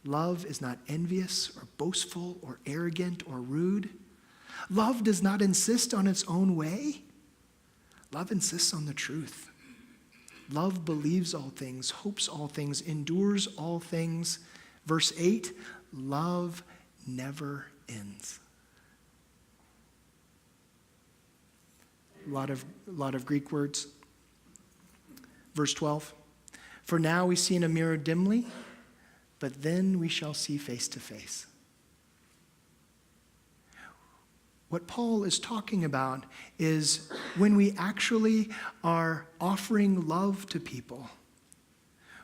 Love is not envious or boastful or arrogant or rude. Love does not insist on its own way. Love insists on the truth. Love believes all things, hopes all things, endures all things. Verse 8, love never ends. A lot of Greek words. Verse 12. For now we see in a mirror dimly, but then we shall see face to face. What Paul is talking about is when we actually are offering love to people,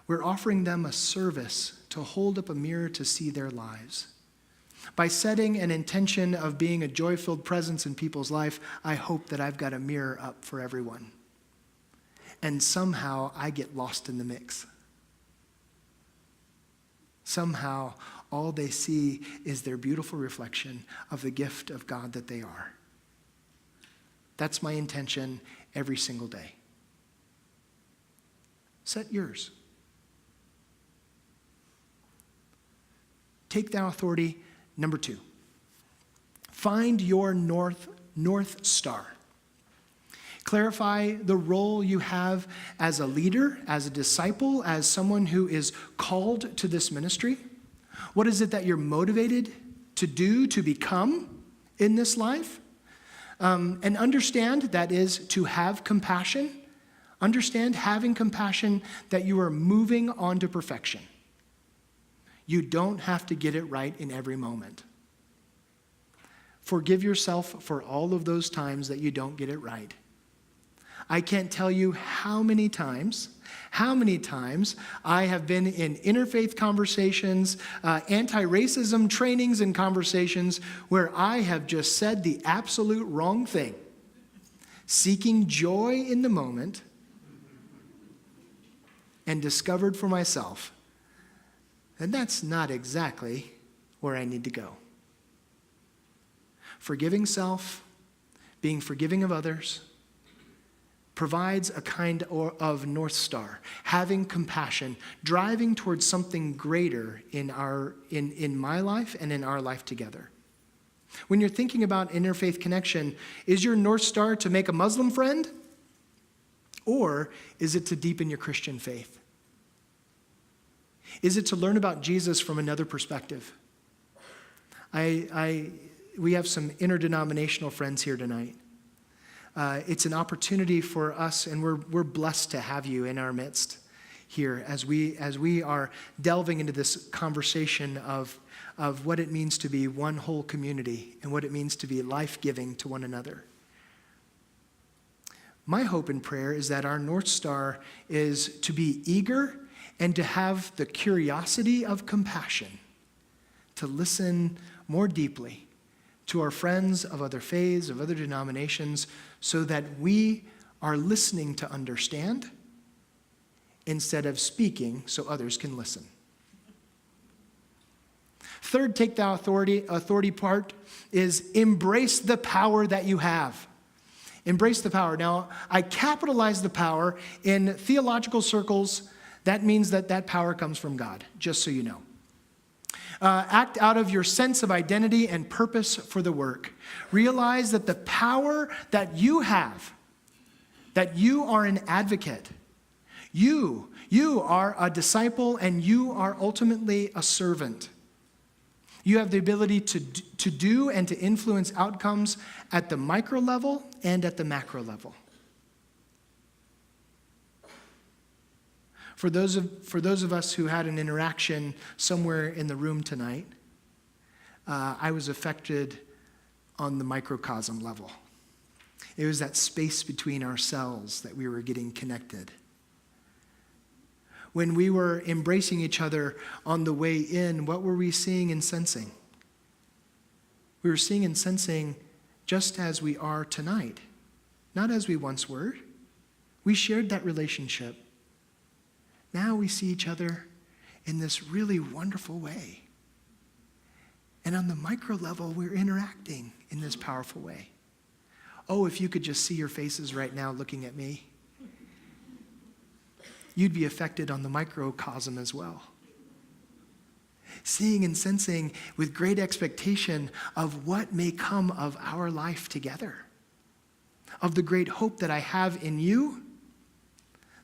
we're offering them a service to hold up a mirror to see their lives. By setting an intention of being a joy-filled presence in people's life, I hope that I've got a mirror up for everyone. And somehow I get lost in the mix. Somehow all they see is their beautiful reflection of the gift of God that they are. That's my intention every single day. Set yours. Take thou authority, number 2. Find your north star. Clarify the role you have as a leader, as a disciple, as someone who is called to this ministry. What is it that you're motivated to do, to become in this life? And understand that is to have compassion. Understand, having compassion, that you are moving on to perfection. You don't have to get it right in every moment. Forgive yourself for all of those times that you don't get it right. I can't tell you how many times I have been in interfaith conversations, anti-racism trainings and conversations where I have just said the absolute wrong thing, seeking joy in the moment, and discovered for myself that that's not exactly where I need to go. Forgiving self, being forgiving of others, provides a kind of North Star, having compassion, driving towards something greater in my life and in our life together. When you're thinking about interfaith connection, is your North Star to make a Muslim friend? Or is it to deepen your Christian faith? Is it to learn about Jesus from another perspective? We have some interdenominational friends here tonight. It's an opportunity for us, and we're blessed to have you in our midst here as we are delving into this conversation of what it means to be one whole community and what it means to be life-giving to one another. My hope and prayer is that our North Star is to be eager and to have the curiosity of compassion, to listen more deeply to our friends of other faiths, of other denominations, so that we are listening to understand instead of speaking so others can listen. Third, take thou authority part is embrace the power that you have. Embrace the power. Now, I capitalize the power in theological circles. That means that power comes from God, just so you know. Act out of your sense of identity and purpose for the work. Realize that the power that you have, that you are an advocate, you are a disciple, and you are ultimately a servant. You have the ability to do and to influence outcomes at the micro level and at the macro level. For those of us who had an interaction somewhere in the room tonight, I was affected on the microcosm level. It was that space between our cells that we were getting connected. When we were embracing each other on the way in, what were we seeing and sensing? We were seeing and sensing just as we are tonight, not as we once were. We shared that relationship. Now we see each other in this really wonderful way. And on the micro level, we're interacting in this powerful way. Oh, if you could just see your faces right now looking at me, you'd be affected on the microcosm as well. Seeing and sensing with great expectation of what may come of our life together, of the great hope that I have in you,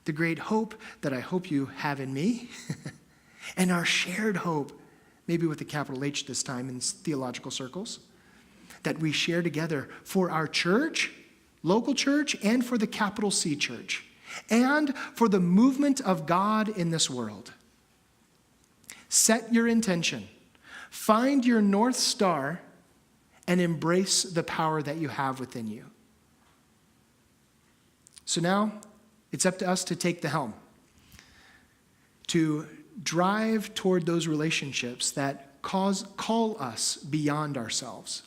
the great hope that I hope you have in me, and our shared hope maybe with a capital H this time in theological circles, that we share together for our church, local church, and for the capital C church, and for the movement of God in this world. Set your intention. Find your North Star and embrace the power that you have within you. So now it's up to us to take the helm, to drive toward those relationships that call us beyond ourselves.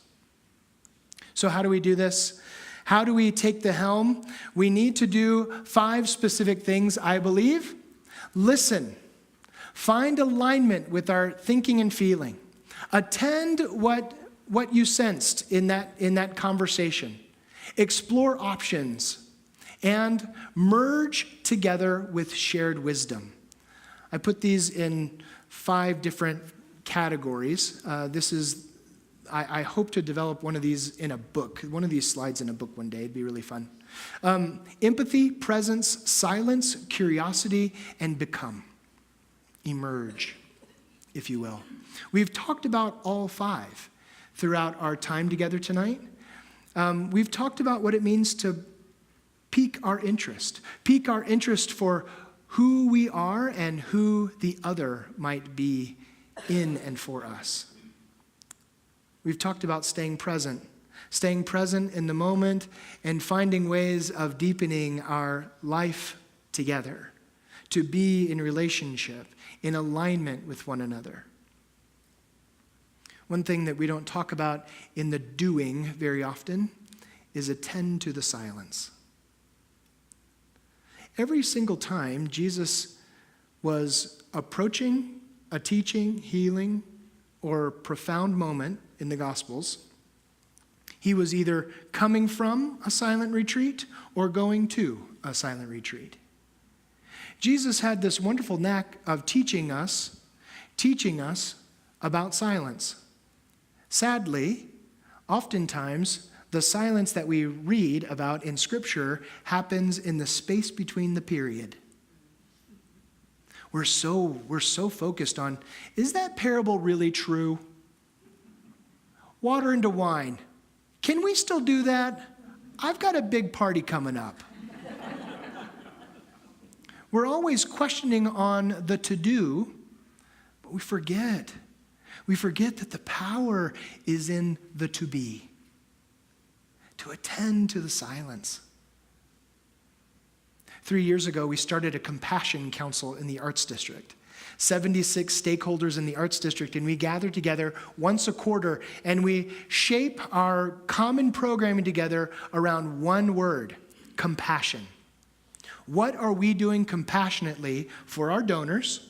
So how do we do this? How do we take the helm? We need to do 5 specific things, I believe. Listen. Find alignment with our thinking and feeling. Attend what you sensed in that conversation. Explore options. And merge together with shared wisdom. I put these in 5 different categories. I hope to develop one of these in a book, one of these slides in a book one day. It'd be really fun. Empathy, presence, silence, curiosity, and become. Emerge, if you will. We've talked about all 5 throughout our time together tonight. We've talked about what it means to pique our interest for who we are and who the other might be in and for us. We've talked about staying present in the moment and finding ways of deepening our life together, to be in relationship, in alignment with one another. One thing that we don't talk about in the doing very often is attend to the silence. Every single time Jesus was approaching a teaching, healing, or profound moment in the Gospels, he was either coming from a silent retreat or going to a silent retreat. Jesus had this wonderful knack of teaching us about silence. Sadly, oftentimes, the silence that we read about in Scripture happens in the space between the period. We're so focused on, is that parable really true? Water into wine. Can we still do that? I've got a big party coming up. We're always questioning on the to-do, but we forget. We forget that the power is in the to-be. To attend to the silence. 3 years ago, we started a compassion council in the Arts District. 76 stakeholders in the Arts District, and we gather together once a quarter, and we shape our common programming together around one word: compassion. What are we doing compassionately for our donors,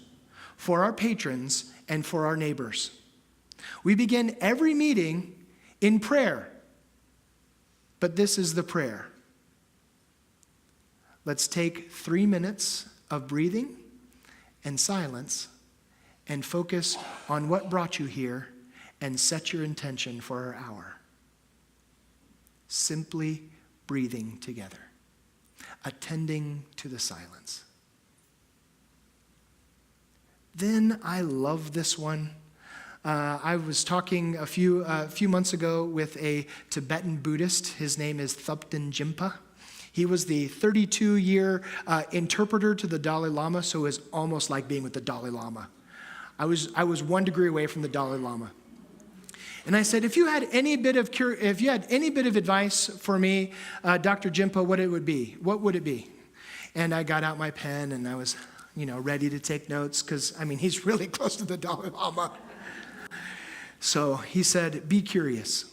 for our patrons, and for our neighbors? We begin every meeting in prayer. But this is the prayer. Let's take 3 minutes of breathing and silence and focus on what brought you here and set your intention for our hour. Simply breathing together, attending to the silence. Then I love this one. I was talking a few months ago with a Tibetan Buddhist. His name is Thupten Jinpa. He was the 32-year interpreter to the Dalai Lama, so it was almost like being with the Dalai Lama. I was 1 degree away from the Dalai Lama. And I said, if you had any bit of advice for me, Dr. Jinpa, what would it be? And I got out my pen and I was, ready to take notes because, he's really close to the Dalai Lama. So he said, be curious.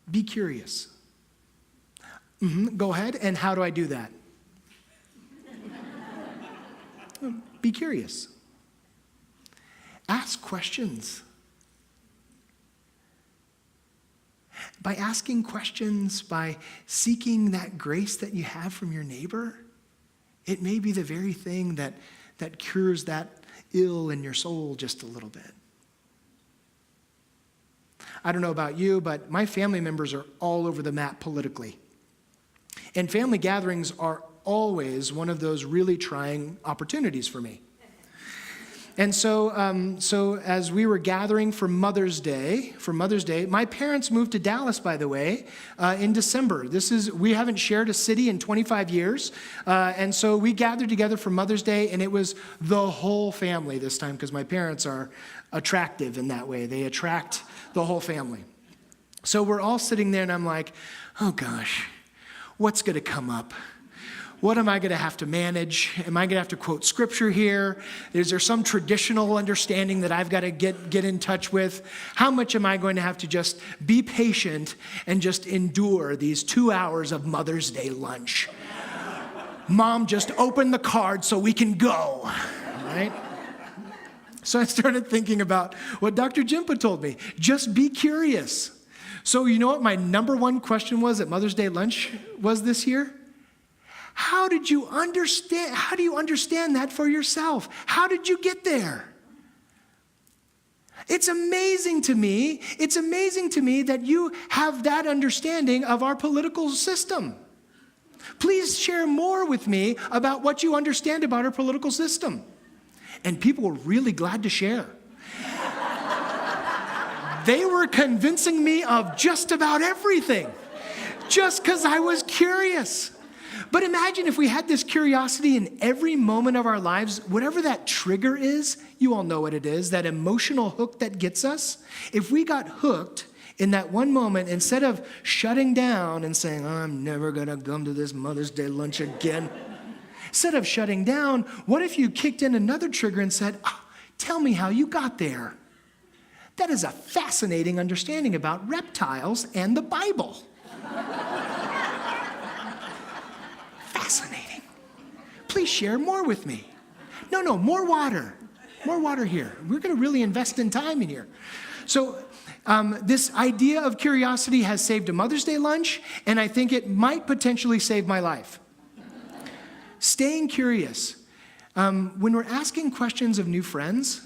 Be curious. Go ahead, and how do I do that? Be curious. Ask questions. By asking questions, by seeking that grace that you have from your neighbor, it may be the very thing that cures that ill in your soul just a little bit. I don't know about you, but my family members are all over the map politically. And family gatherings are always one of those really trying opportunities for me. And so as we were gathering for Mother's Day, my parents moved to Dallas, by the way, in December. We haven't shared a city in 25 years. And so we gathered together for Mother's Day, and it was the whole family this time, because my parents are attractive in that way. They attract the whole family. So we're all sitting there, and I'm like, oh gosh, what's going to come up? What am I going to have to manage? Am I going to have to quote scripture here? Is there some traditional understanding that I've got to get in touch with? How much am I going to have to just be patient and just endure these 2 hours of Mother's Day lunch? Mom, just open the card so we can go, right? So I started thinking about what Dr. Jimpa told me. Just be curious. So you know what my number one question was at Mother's Day lunch was this year? How do you understand that for yourself? How did you get there? It's amazing to me that you have that understanding of our political system. Please share more with me about what you understand about our political system. And people were really glad to share. They were convincing me of just about everything, just because I was curious. But imagine if we had this curiosity in every moment of our lives, whatever that trigger is, you all know what it is, that emotional hook that gets us. If we got hooked in that one moment, instead of shutting down and saying, I'm never going to come to this Mother's Day lunch again, instead of shutting down, what if you kicked in another trigger and said, tell me how you got there? That is a fascinating understanding about reptiles and the Bible. Fascinating. Please share more with me. No, more water. More water here. We're going to really invest in time in here. So this idea of curiosity has saved a Mother's Day lunch, and I think it might potentially save my life. Staying curious. When we're asking questions of new friends,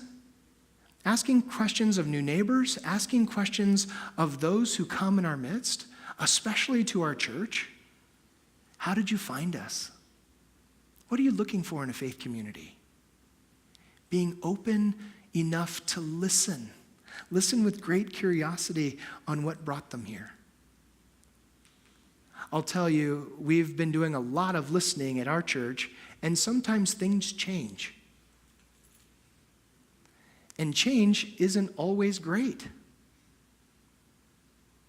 asking questions of new neighbors, asking questions of those who come in our midst, especially to our church, how did you find us? What are you looking for in a faith community? Being open enough to listen. Listen with great curiosity on what brought them here. I'll tell you, we've been doing a lot of listening at our church, and sometimes things change. And change isn't always great,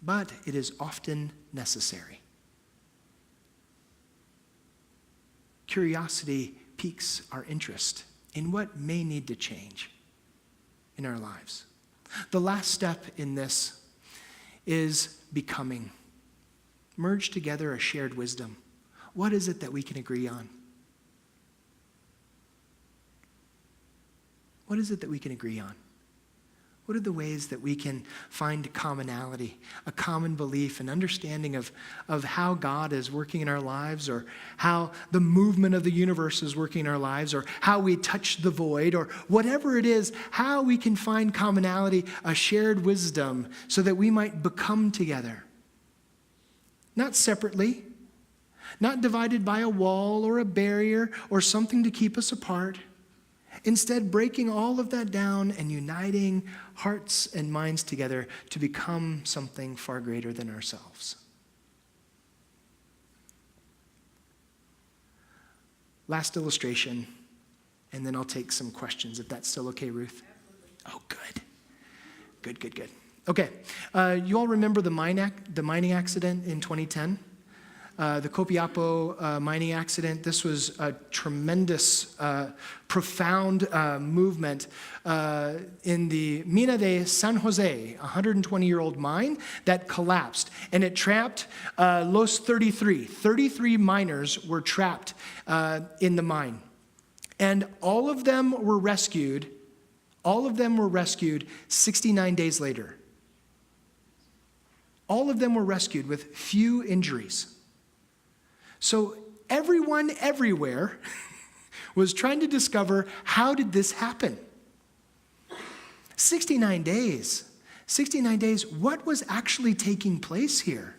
but it is often necessary. Curiosity piques our interest in what may need to change in our lives. The last step in this is becoming. Merge together a shared wisdom. What is it that we can agree on? What is it that we can agree on? What are the ways that we can find commonality, a common belief, an understanding of how God is working in our lives, or how the movement of the universe is working in our lives, or how we touch the void, or whatever it is, how we can find commonality, a shared wisdom, so that we might become together. Not separately, not divided by a wall or a barrier or something to keep us apart. Instead, breaking all of that down and uniting hearts and minds together to become something far greater than ourselves. Last illustration, and then I'll take some questions, if that's still okay, Ruth. Oh, good. Good. Okay, you all remember the mining accident in 2010? The Copiapo mining accident. This was a tremendous, profound movement in the Mina de San Jose, a 120-year-old mine that collapsed. And it trapped Los 33. 33 miners were trapped in the mine. And all of them were rescued. 69 days later. All of them were rescued with few injuries. So everyone everywhere was trying to discover, how did this happen? 69 days. 69 days, what was actually taking place here?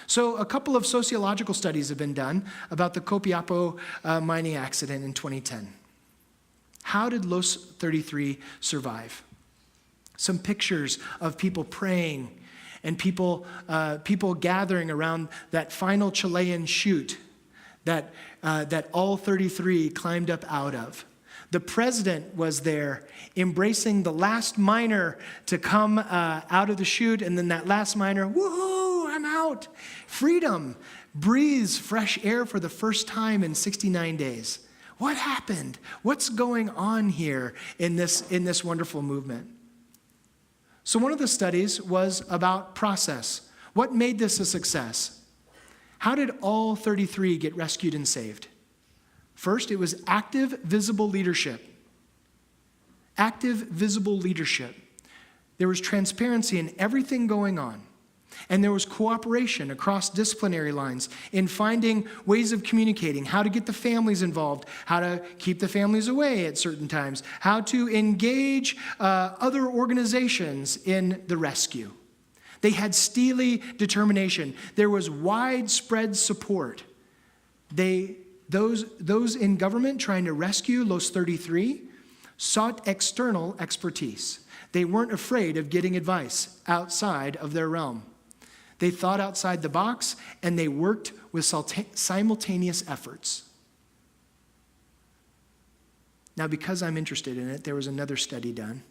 So a couple of sociological studies have been done about the Copiapo mining accident in 2010. How did Los 33 survive? Some pictures of people praying and people gathering around that final Chilean chute that all 33 climbed up out of. The president was there embracing the last miner to come out of the chute, and then that last miner, woohoo, I'm out. Freedom, breathes fresh air for the first time in 69 days. What happened? What's going on here in this wonderful movement? So one of the studies was about process. What made this a success? How did all 33 get rescued and saved? First, it was active, visible leadership. Active, visible leadership. There was transparency in everything going on. And there was cooperation across disciplinary lines in finding ways of communicating, how to get the families involved, how to keep the families away at certain times, how to engage other organizations in the rescue. They had steely determination. There was widespread support. Those in government trying to rescue Los 33 sought external expertise. They weren't afraid of getting advice outside of their realm. They thought outside the box, and they worked with simultaneous efforts. Now, because I'm interested in it, there was another study done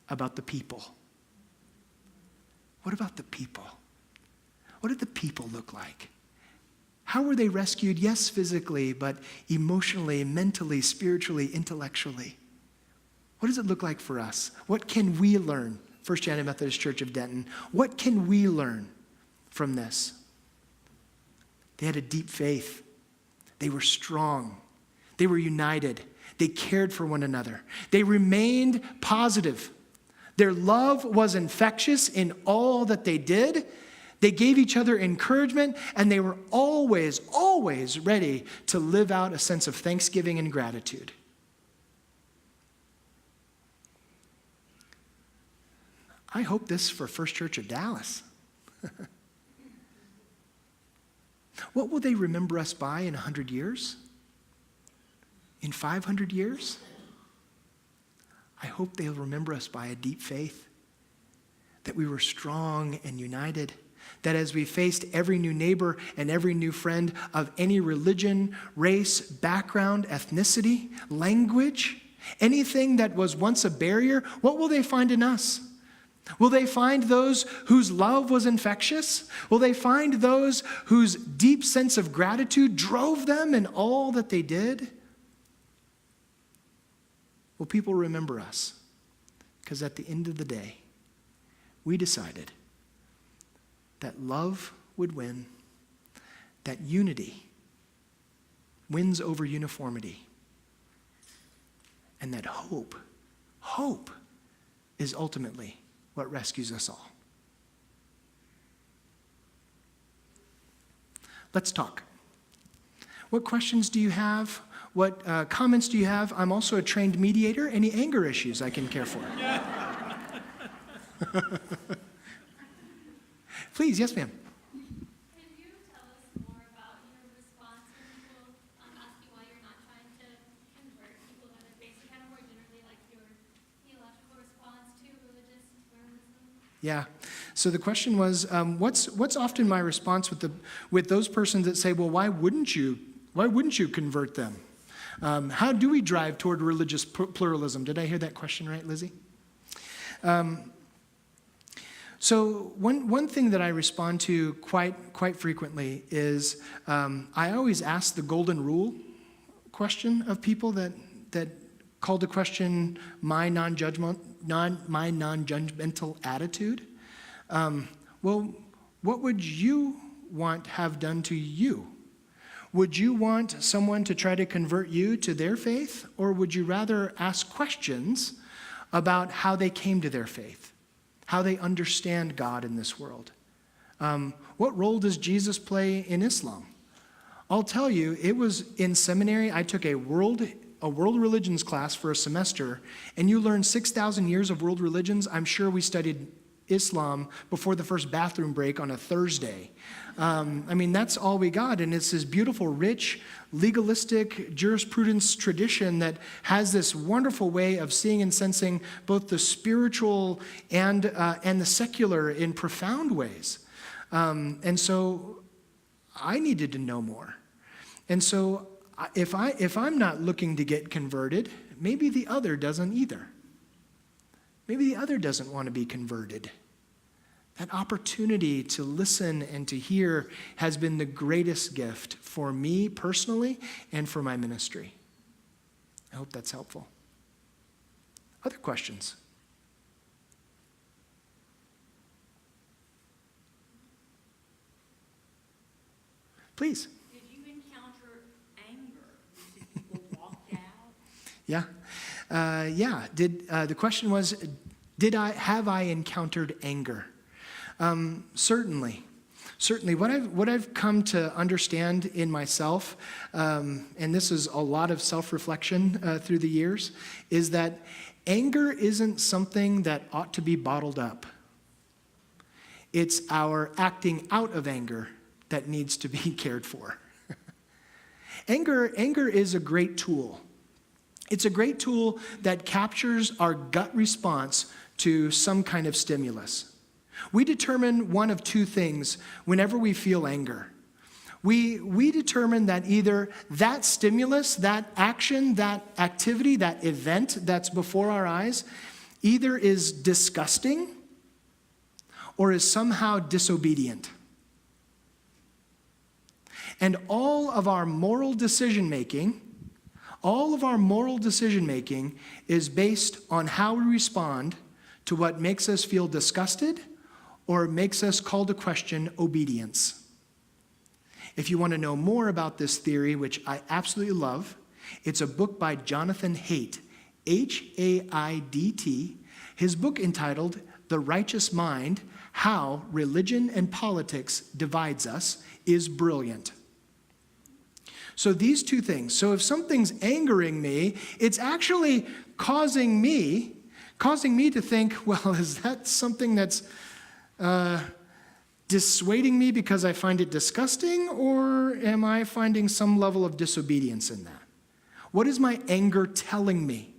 about the people. What about the people? What did the people look like? How were they rescued? Yes, physically, but emotionally, mentally, spiritually, intellectually. What does it look like for us? What can we learn? First United Methodist Church of Denton. What can we learn from this? They had a deep faith. They were strong. They were united. They cared for one another. They remained positive. Their love was infectious in all that they did. They gave each other encouragement, and they were always, always ready to live out a sense of thanksgiving and gratitude. I hope this for First Church of Dallas. What will they remember us by in 100 years? In 500 years? I hope they'll remember us by a deep faith, that we were strong and united, that as we faced every new neighbor and every new friend of any religion, race, background, ethnicity, language, anything that was once a barrier, what will they find in us? Will they find those whose love was infectious? Will they find those whose deep sense of gratitude drove them in all that they did? Will people remember us? Because at the end of the day, we decided that love would win, that unity wins over uniformity, and that hope is ultimately what rescues us all. Let's talk. What questions do you have? What comments do you have? I'm also a trained mediator. Any anger issues I can care for? Please, yes, ma'am. Can you tell us more about your response when people ask you why you're not trying to convert people to other faiths, kind of more generally like your theological response to religious pluralism? Yeah. So the question was, what's often my response with those persons that say, well, why wouldn't you convert them? How do we drive toward religious pluralism? Did I hear that question right, Lizzie? So one thing that I respond to quite frequently is I always ask the golden rule question of people that call to question my non-judgmental attitude. Well, what would you want have done to you? Would you want someone to try to convert you to their faith, or would you rather ask questions about how they came to their faith, how they understand God in this world? What role does Jesus play in Islam? I'll tell you, it was in seminary, I took a world religions class for a semester, and you learn 6,000 years of world religions. I'm sure we studied Islam before the first bathroom break on a Thursday. That's all we got. And it's this beautiful, rich, legalistic jurisprudence tradition that has this wonderful way of seeing and sensing both the spiritual and the secular in profound ways. And so I needed to know more. And so if I'm not looking to get converted, maybe the other doesn't either. Maybe the other doesn't want to be converted. That opportunity to listen and to hear has been the greatest gift for me personally and for my ministry. I hope that's helpful. Other questions? Please. Did you encounter anger? You said people walked out? Yeah. The question was, have I encountered anger? Certainly. What I've come to understand in myself, and this is a lot of self-reflection through the years, is that anger isn't something that ought to be bottled up. It's our acting out of anger that needs to be cared for. Anger is a great tool. It's a great tool that captures our gut response to some kind of stimulus. We determine one of two things whenever we feel anger. We determine that either that stimulus, that action, that activity, that event that's before our eyes, either is disgusting or is somehow disobedient. And all of our moral decision making is based on how we respond to what makes us feel disgusted or makes us call to question obedience. If you want to know more about this theory, which I absolutely love, it's a book by Jonathan Haidt, Haidt. His book entitled The Righteous Mind, How Religion and Politics Divides Us, is brilliant. So these two things. So if something's angering me, it's actually causing me to think, well, is that something that's dissuading me because I find it disgusting, or am I finding some level of disobedience in that? What is my anger telling me?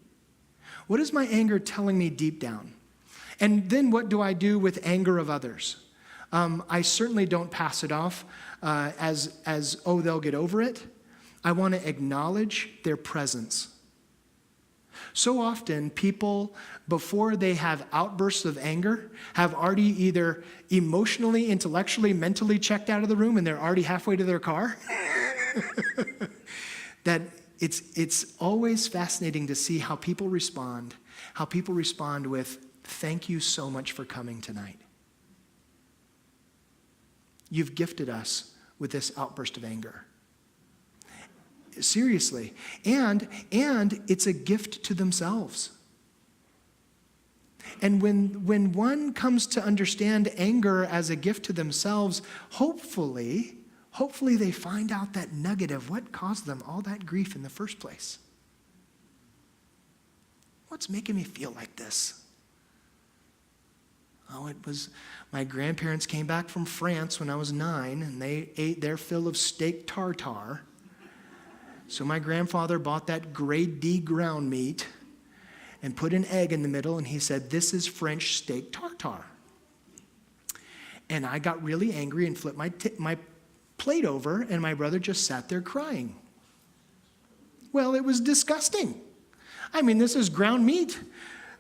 What is my anger telling me deep down? And then what do I do with anger of others? I certainly don't pass it off as oh, they'll get over it. I want to acknowledge their presence. So often, people, before they have outbursts of anger, have already either emotionally, intellectually, mentally checked out of the room and they're already halfway to their car. That it's always fascinating to see how people respond with, "Thank you so much for coming tonight. You've gifted us with this outburst of anger." Seriously. And it's a gift to themselves. And when one comes to understand anger as a gift to themselves, hopefully they find out that nugget of what caused them all that grief in the first place. What's making me feel like this? Oh, it was my grandparents came back from France when I was 9, and they ate their fill of steak tartare. So my grandfather bought that grade D ground meat and put an egg in the middle, and he said, "This is French steak tartare." And I got really angry and flipped my plate over, and my brother just sat there crying. Well, it was disgusting. This is ground meat.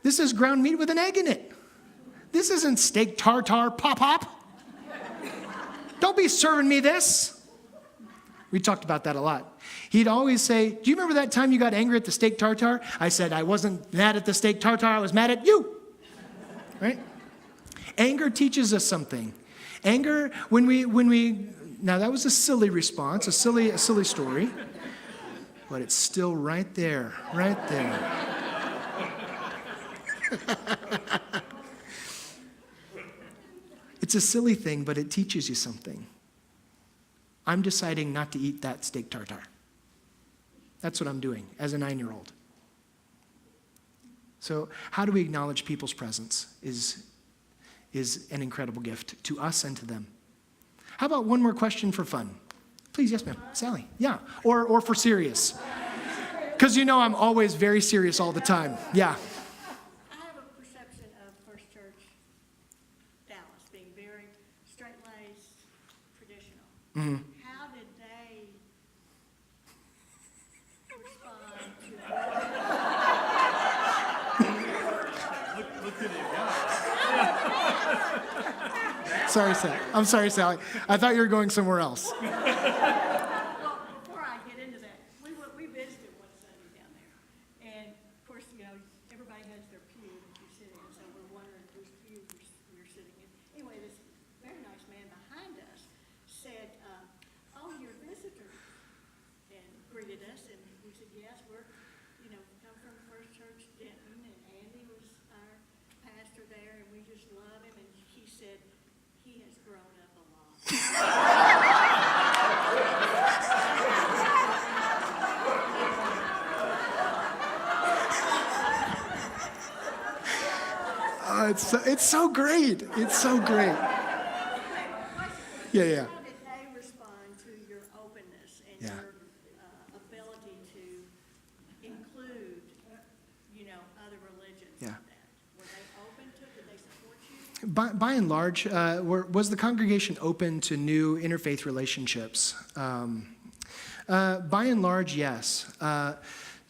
This is ground meat with an egg in it. This isn't steak tartare pop-pop. Don't be serving me this. We talked about that a lot. He'd always say, "Do you remember that time you got angry at the steak tartare?" I said, "I wasn't mad at the steak tartare, I was mad at you." Right? Anger teaches us something. Anger, now that was a silly response, a silly story, but it's still right there. It's a silly thing, but it teaches you something. I'm deciding not to eat that steak tartare. That's what I'm doing as a 9-year-old. So how do we acknowledge people's presence is is an incredible gift to us and to them. How about one more question for fun? Please, yes, ma'am. Sally. Yeah, or for serious. Because you know I'm always very serious all the time. Yeah. I have a perception of First Church Dallas being very straight-laced, traditional. Mhm. How did they respond to Sorry, Sally. I'm sorry, Sally. I thought you were going somewhere else. Well, before I get into that, we visited one Sunday down there. And of course, you know, everybody has their pew that you sit in, so we're wondering whose pew we're sitting in. Anyway, this very nice man behind us said, oh, you're visitors, and greeted us. And we said, yes, we're, you know, come from First Church Denton, and Andy was our pastor there, and we just love him. And he said, he has grown up a lot. It's so great. It's so great. Yeah, yeah. How did they respond to your openness and Yeah. your ability to include, you know, other religions Yeah. like that? Were they open to it? Did they support you? By and large, was the congregation open to new interfaith relationships? By and large, yes.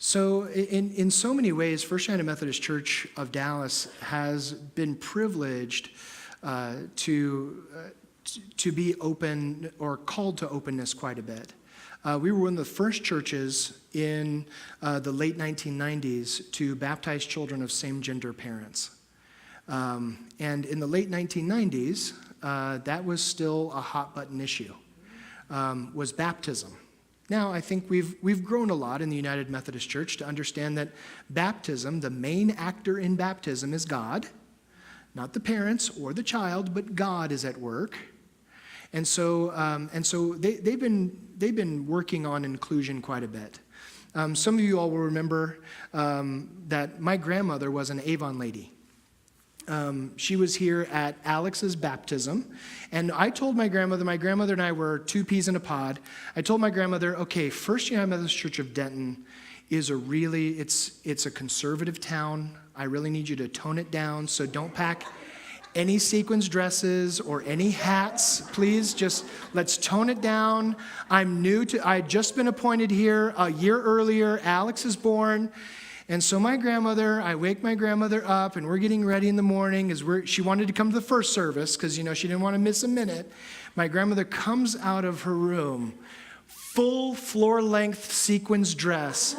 So in so many ways, First United Methodist Church of Dallas has been privileged to be open or called to openness quite a bit. We were one of the first churches in the late 1990s to baptize children of same-gender parents. And in the late 1990s, that was still a hot-button issue, was baptism. Now, I think we've grown a lot in the United Methodist Church to understand that baptism, the main actor in baptism is God, not the parents or the child, but God is at work. And so they've been working on inclusion quite a bit. Some of you all will remember that my grandmother was an Avon lady. She was here at Alex's baptism, and I told my grandmother and I were two peas in a pod. I told my grandmother, okay, First United Methodist Church of Denton is it's a conservative town. I really need you to tone it down, so don't pack any sequins dresses or any hats, please. Just let's tone it down. I'd just been appointed here a year earlier. Alex is born. And so I wake my grandmother up, and we're getting ready in the morning she wanted to come to the first service because, you know, she didn't want to miss a minute. My grandmother comes out of her room, full floor-length sequins dress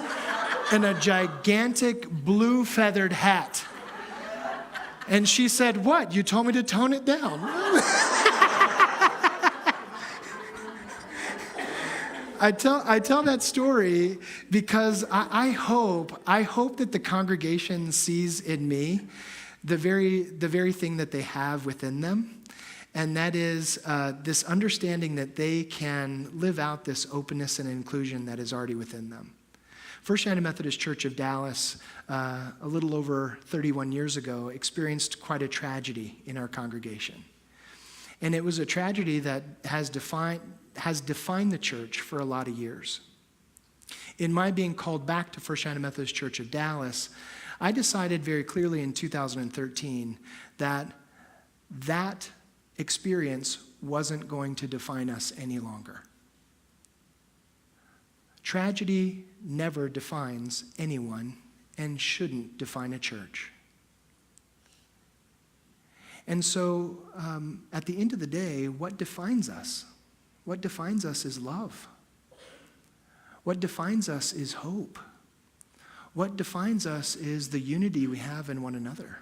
and a gigantic blue feathered hat. And she said, "What? You told me to tone it down." I tell that story because I hope that the congregation sees in me the very thing that they have within them, and that is this understanding that they can live out this openness and inclusion that is already within them. First United Methodist Church of Dallas, a little over 31 years ago, experienced quite a tragedy in our congregation. And it was a tragedy that has defined the church for a lot of years. In my being called back to First United Methodist Church of Dallas, I decided very clearly in 2013 that experience wasn't going to define us any longer. Tragedy never defines anyone and shouldn't define a church. And so, at the end of the day, what defines us? What defines us is love. What defines us is hope. What defines us is the unity we have in one another.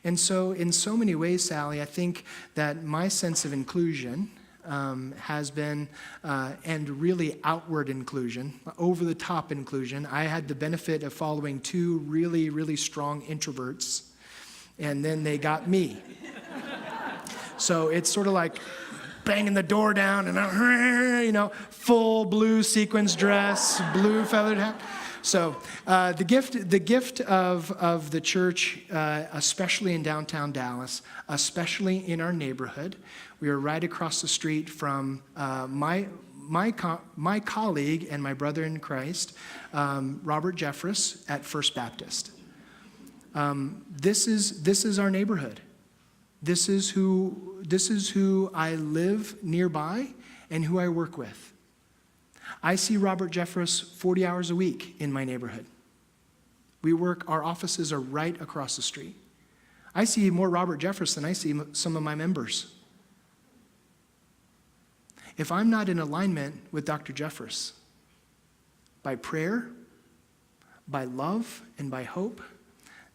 And so, in so many ways, Sally, I think that my sense of inclusion has been, and really outward inclusion, over-the-top inclusion. I had the benefit of following two really, really strong introverts, and then they got me. So it's sort of like banging the door down and, full blue sequins dress, blue feathered hat. So the gift of the church, especially in downtown Dallas, especially in our neighborhood, we are right across the street from my colleague and my brother in Christ, Robert Jeffress at First Baptist. This is our neighborhood. This is who I live nearby and who I work with. I see Robert Jeffress 40 hours a week in my neighborhood. Our offices are right across the street. I see more Robert Jeffress than I see some of my members. If I'm not in alignment with Dr. Jeffress, by prayer, by love, and by hope,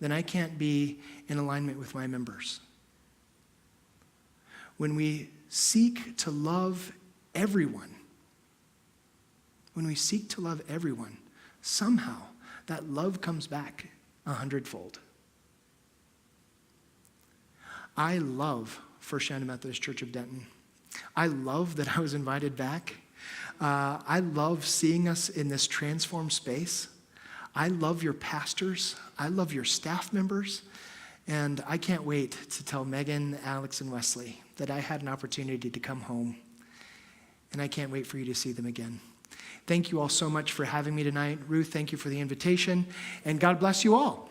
then I can't be in alignment with my members. When we seek to love everyone, somehow that love comes back 100-fold. I love First United Methodist Church of Denton. I love that I was invited back. I love seeing us in this transformed space. I love your pastors. I love your staff members. And I can't wait to tell Megan, Alex, and Wesley that I had an opportunity to come home. And I can't wait for you to see them again. Thank you all so much for having me tonight. Ruth, thank you for the invitation. And God bless you all.